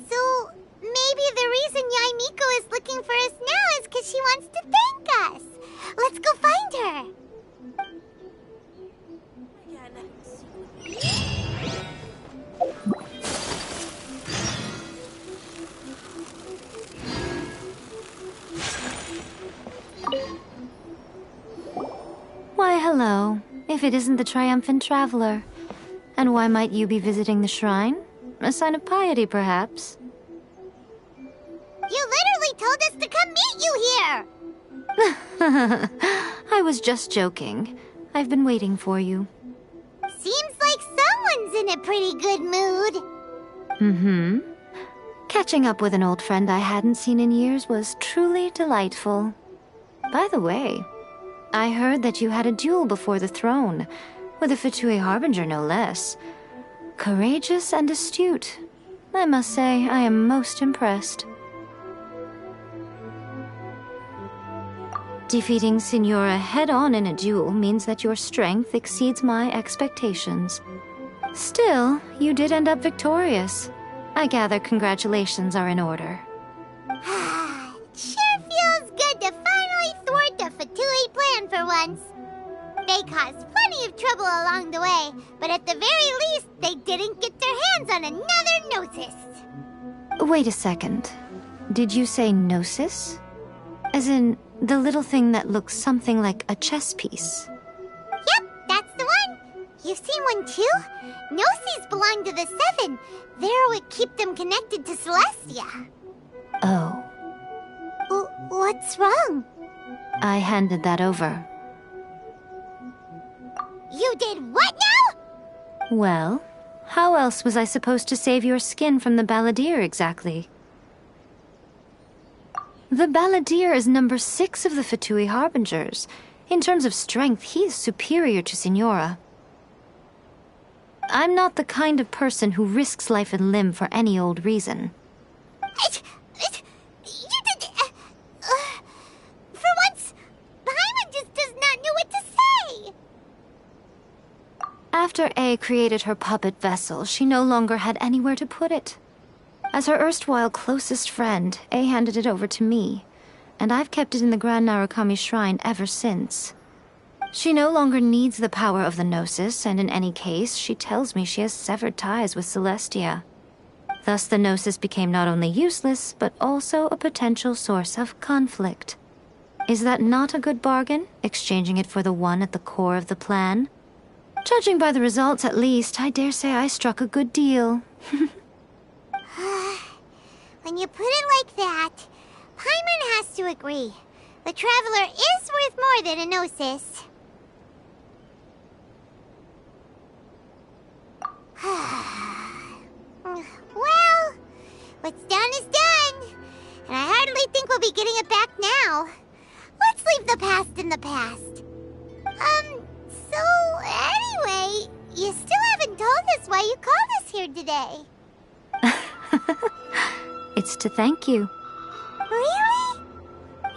So, maybe the reason Yaimiko is looking for us now is because she wants to thank us. Let's go find her. Why, hello. If it isn't the triumphant traveler. And why might you be visiting the shrine? A sign of piety, perhaps? You literally told us to come meet you here! I was just joking. I've been waiting for you. Seems like someone's in a pretty good mood. Mm-hmm. Catching up with an old friend I hadn't seen in years was truly delightful. By the way, I heard that you had a duel before the throne, with a Fatui Harbinger no less. Courageous and astute. I must say, I am most impressed. Defeating Signora head-on in a duel means that your strength exceeds my expectations. Still, you did end up victorious. I gather congratulations are in order. Sure feels good to finally thwart the Fatui plan for once. They caused plenty of trouble along the way, but at the very least, they didn't get their hands on another Gnosis. Wait a second. Did you say Gnosis? As in, the little thing that looks something like a chess piece? Yep, that's the one. You've seen one too? Gnosis belong to the Seven. They're what keep them connected to Celestia. Oh. What's wrong? I handed that over. You did what now? Well, how else was I supposed to save your skin from the Balladeer exactly? The Balladeer is number 6 of the Fatui Harbingers. In terms of strength, he is superior to Signora. I'm not the kind of person who risks life and limb for any old reason. For once, Paimon just does not know what to say! After A created her puppet vessel, she no longer had anywhere to put it. As her erstwhile closest friend, A handed it over to me, and I've kept it in the Grand Narukami Shrine ever since. She no longer needs the power of the Gnosis, and in any case, she tells me she has severed ties with Celestia. Thus the Gnosis became not only useless, but also a potential source of conflict. Is that not a good bargain, exchanging it for the one at the core of the plan? Judging by the results, at least, I dare say I struck a good deal. When you put it like that, Paimon has to agree. The Traveler is worth more than a Gnosis. Well, what's done is done. And I hardly think we'll be getting it back now. Let's leave the past in the past. So anyway, you still haven't told us why you called us here today. It's to thank you. Really?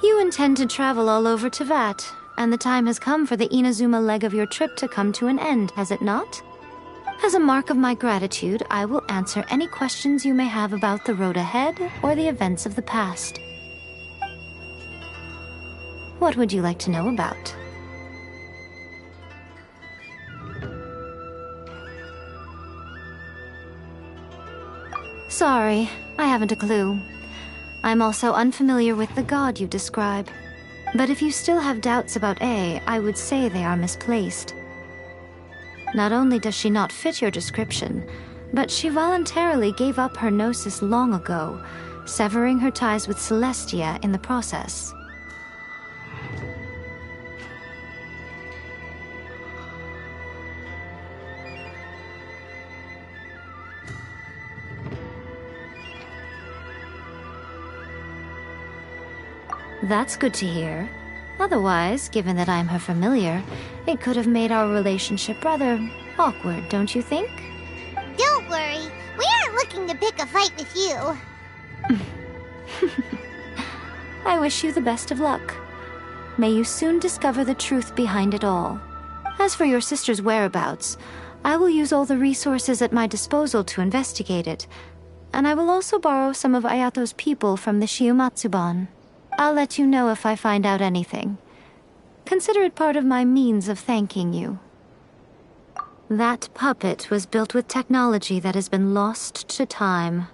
You intend to travel all over Teyvat, and the time has come for the Inazuma leg of your trip to come to an end, has it not? As a mark of my gratitude, I will answer any questions you may have about the road ahead or the events of the past. What would you like to know about? Sorry, I haven't a clue. I'm also unfamiliar with the god you describe. But if you still have doubts about A, I would say they are misplaced. Not only does she not fit your description, but she voluntarily gave up her Gnosis long ago, severing her ties with Celestia in the process. That's good to hear. Otherwise, given that I'm her familiar, it could have made our relationship rather awkward, don't you think? Don't worry. We aren't looking to pick a fight with you. I wish you the best of luck. May you soon discover the truth behind it all. As for your sister's whereabouts, I will use all the resources at my disposal to investigate it, and I will also borrow some of Ayato's people from the Shiumatsuban. I'll let you know if I find out anything. Consider it part of my means of thanking you. That puppet was built with technology that has been lost to time.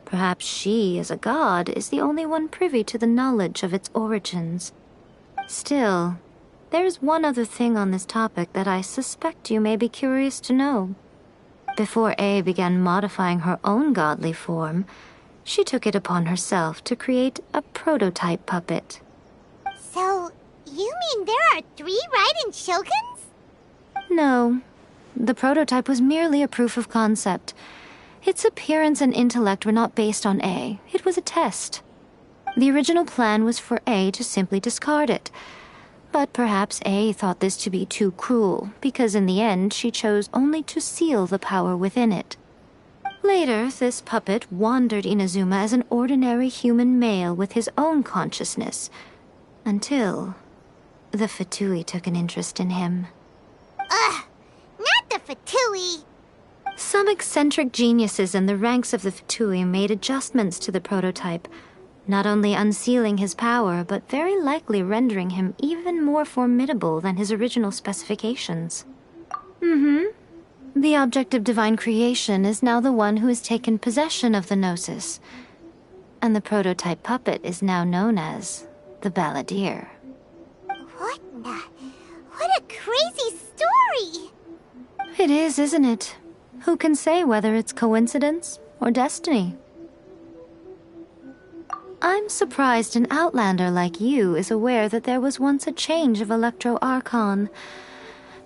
Perhaps she, as a god, is the only one privy to the knowledge of its origins. Still, there's one other thing on this topic that I suspect you may be curious to know. Before A began modifying her own godly form, she took it upon herself to create a prototype puppet. So, you mean there are 3 Raiden Shoguns? No. The prototype was merely a proof of concept. Its appearance and intellect were not based on A. It was a test. The original plan was for A to simply discard it. But perhaps A thought this to be too cruel, because in the end she chose only to seal the power within it. Later, this puppet wandered Inazuma as an ordinary human male with his own consciousness, until the Fatui took an interest in him. Ugh! Not the Fatui! Some eccentric geniuses in the ranks of the Fatui made adjustments to the prototype, not only unsealing his power, but very likely rendering him even more formidable than his original specifications. The object of divine creation is now the one who has taken possession of the Gnosis, and the prototype puppet is now known as the Balladeer. What a crazy story! It is, isn't it? Who can say whether it's coincidence or destiny? I'm surprised an outlander like you is aware that there was once a change of Electro Archon.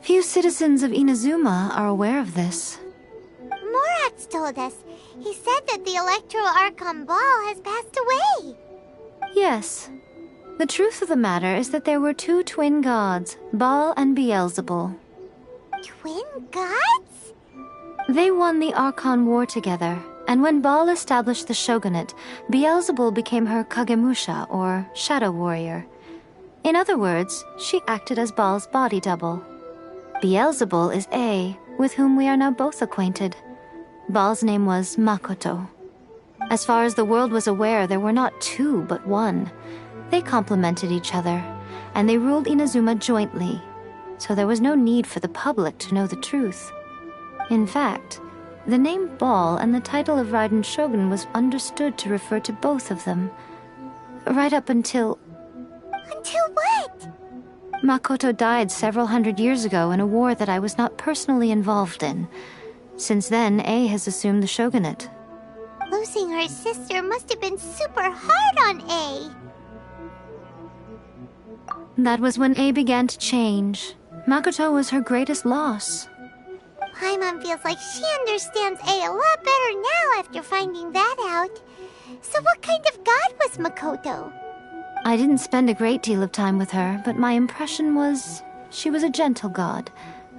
Few citizens of Inazuma are aware of this. Morax told us. He said that the Electro Archon Ball has passed away. Yes. The truth of the matter is that there were two twin gods, Baal and Beelzebul. Twin gods? They won the Archon War together, and when Baal established the shogunate, Beelzebul became her Kagemusha, or shadow warrior. In other words, she acted as Baal's body double. Beelzebul is A, with whom we are now both acquainted. Baal's name was Makoto. As far as the world was aware, there were not two, but one. They complemented each other, and they ruled Inazuma jointly, so there was no need for the public to know the truth. In fact, the name Baal and the title of Raiden Shogun was understood to refer to both of them. Right up until... Until what? Makoto died several hundred years ago in a war that I was not personally involved in. Since then, A has assumed the shogunate. Losing her sister must have been super hard on A. That was when A began to change. Makoto was her greatest loss. Paimon feels like she understands A lot better now after finding that out. So what kind of god was Makoto? I didn't spend a great deal of time with her, but my impression was she was a gentle god,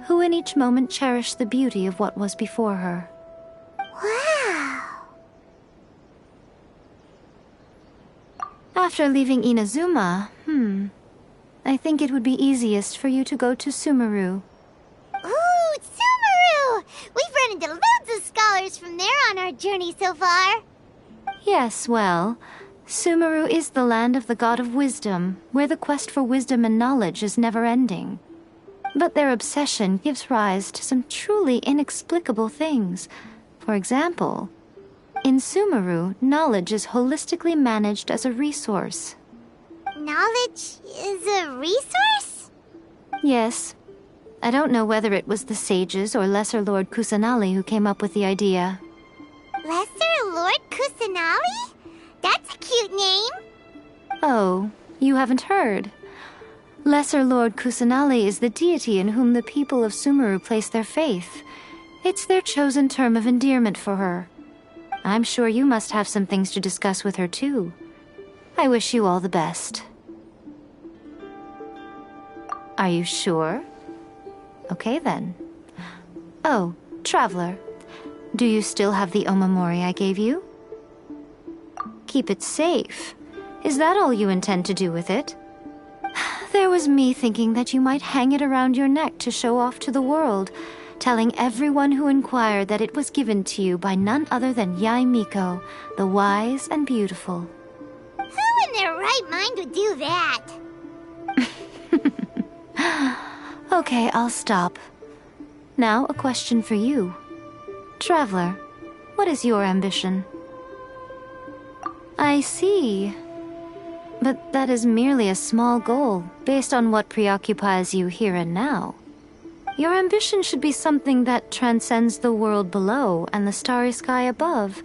who in each moment cherished the beauty of what was before her. Wow! After leaving Inazuma, I think it would be easiest for you to go to Sumeru. Ooh, Sumeru! We've run into loads of scholars from there on our journey so far. Yes, well, Sumeru is the land of the god of wisdom, where the quest for wisdom and knowledge is never-ending. But their obsession gives rise to some truly inexplicable things. For example, in Sumeru, knowledge is holistically managed as a resource. Knowledge is a resource? Yes. I don't know whether it was the sages or Lesser Lord Kusanali who came up with the idea. Lesser Lord Kusanali? That's a cute name. Oh, you haven't heard. Lesser Lord Kusanali is the deity in whom the people of Sumeru place their faith. It's their chosen term of endearment for her. I'm sure you must have some things to discuss with her too. I wish you all the best. Are you sure? Okay then. Oh, Traveler, do you still have the omamori I gave you? Keep it safe. Is that all you intend to do with it? There was me thinking that you might hang it around your neck to show off to the world, telling everyone who inquired that it was given to you by none other than Yae Miko, the wise and beautiful. Who in their right mind would do that? Okay, I'll stop. Now, a question for you. Traveler, what is your ambition? I see. But that is merely a small goal, based on what preoccupies you here and now. Your ambition should be something that transcends the world below and the starry sky above.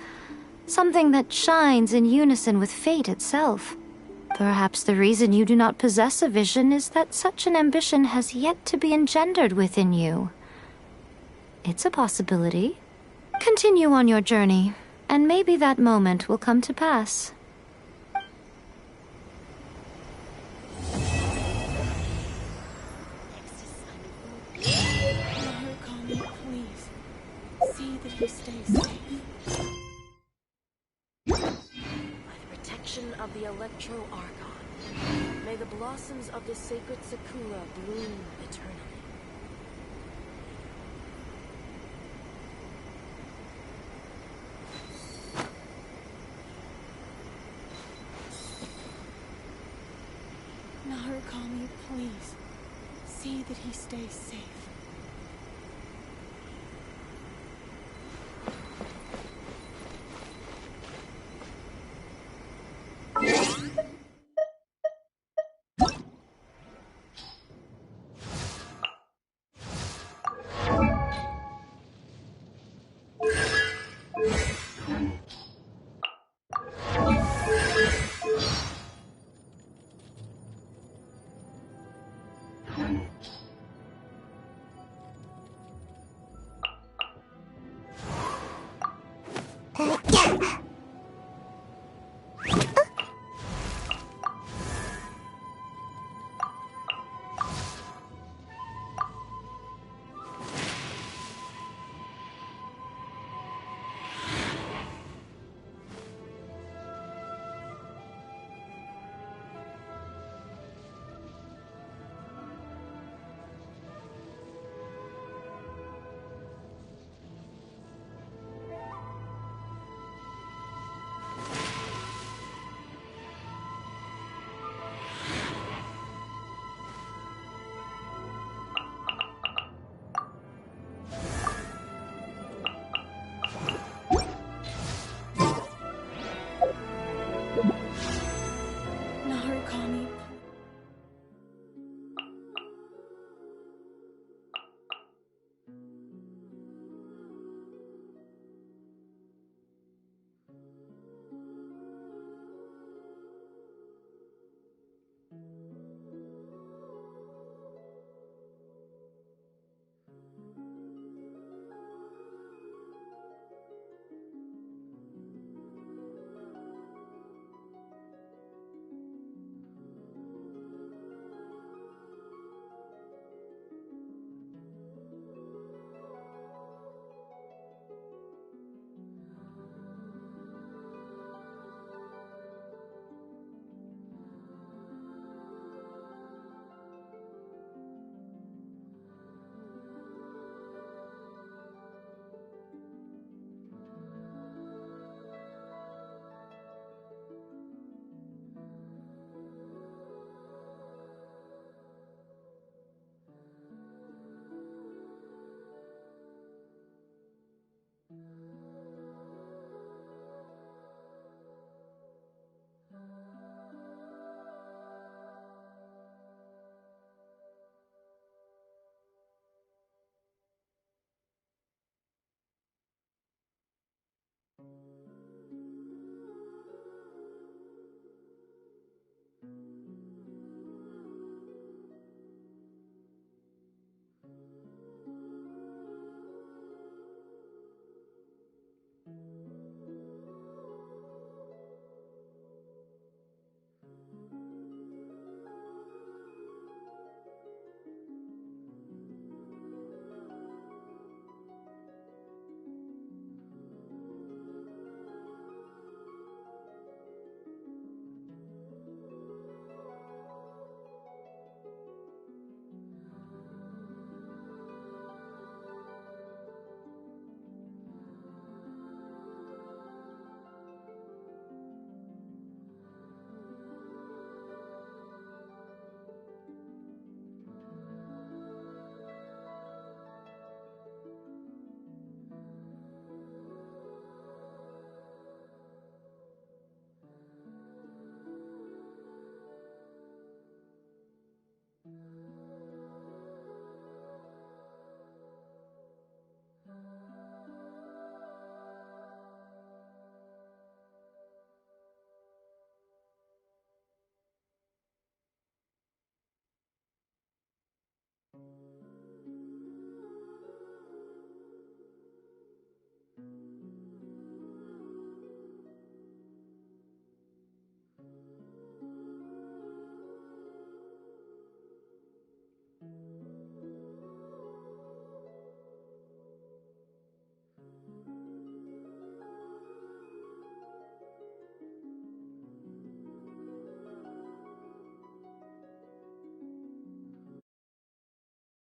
Something that shines in unison with fate itself. Perhaps the reason you do not possess a vision is that such an ambition has yet to be engendered within you. It's a possibility. Continue on your journey, and maybe that moment will come to pass. Please, see that he stays safe. By the protection of the Electro Archon, may the blossoms of the sacred Sakura bloom eternally. Narukami, please, see that he stays safe.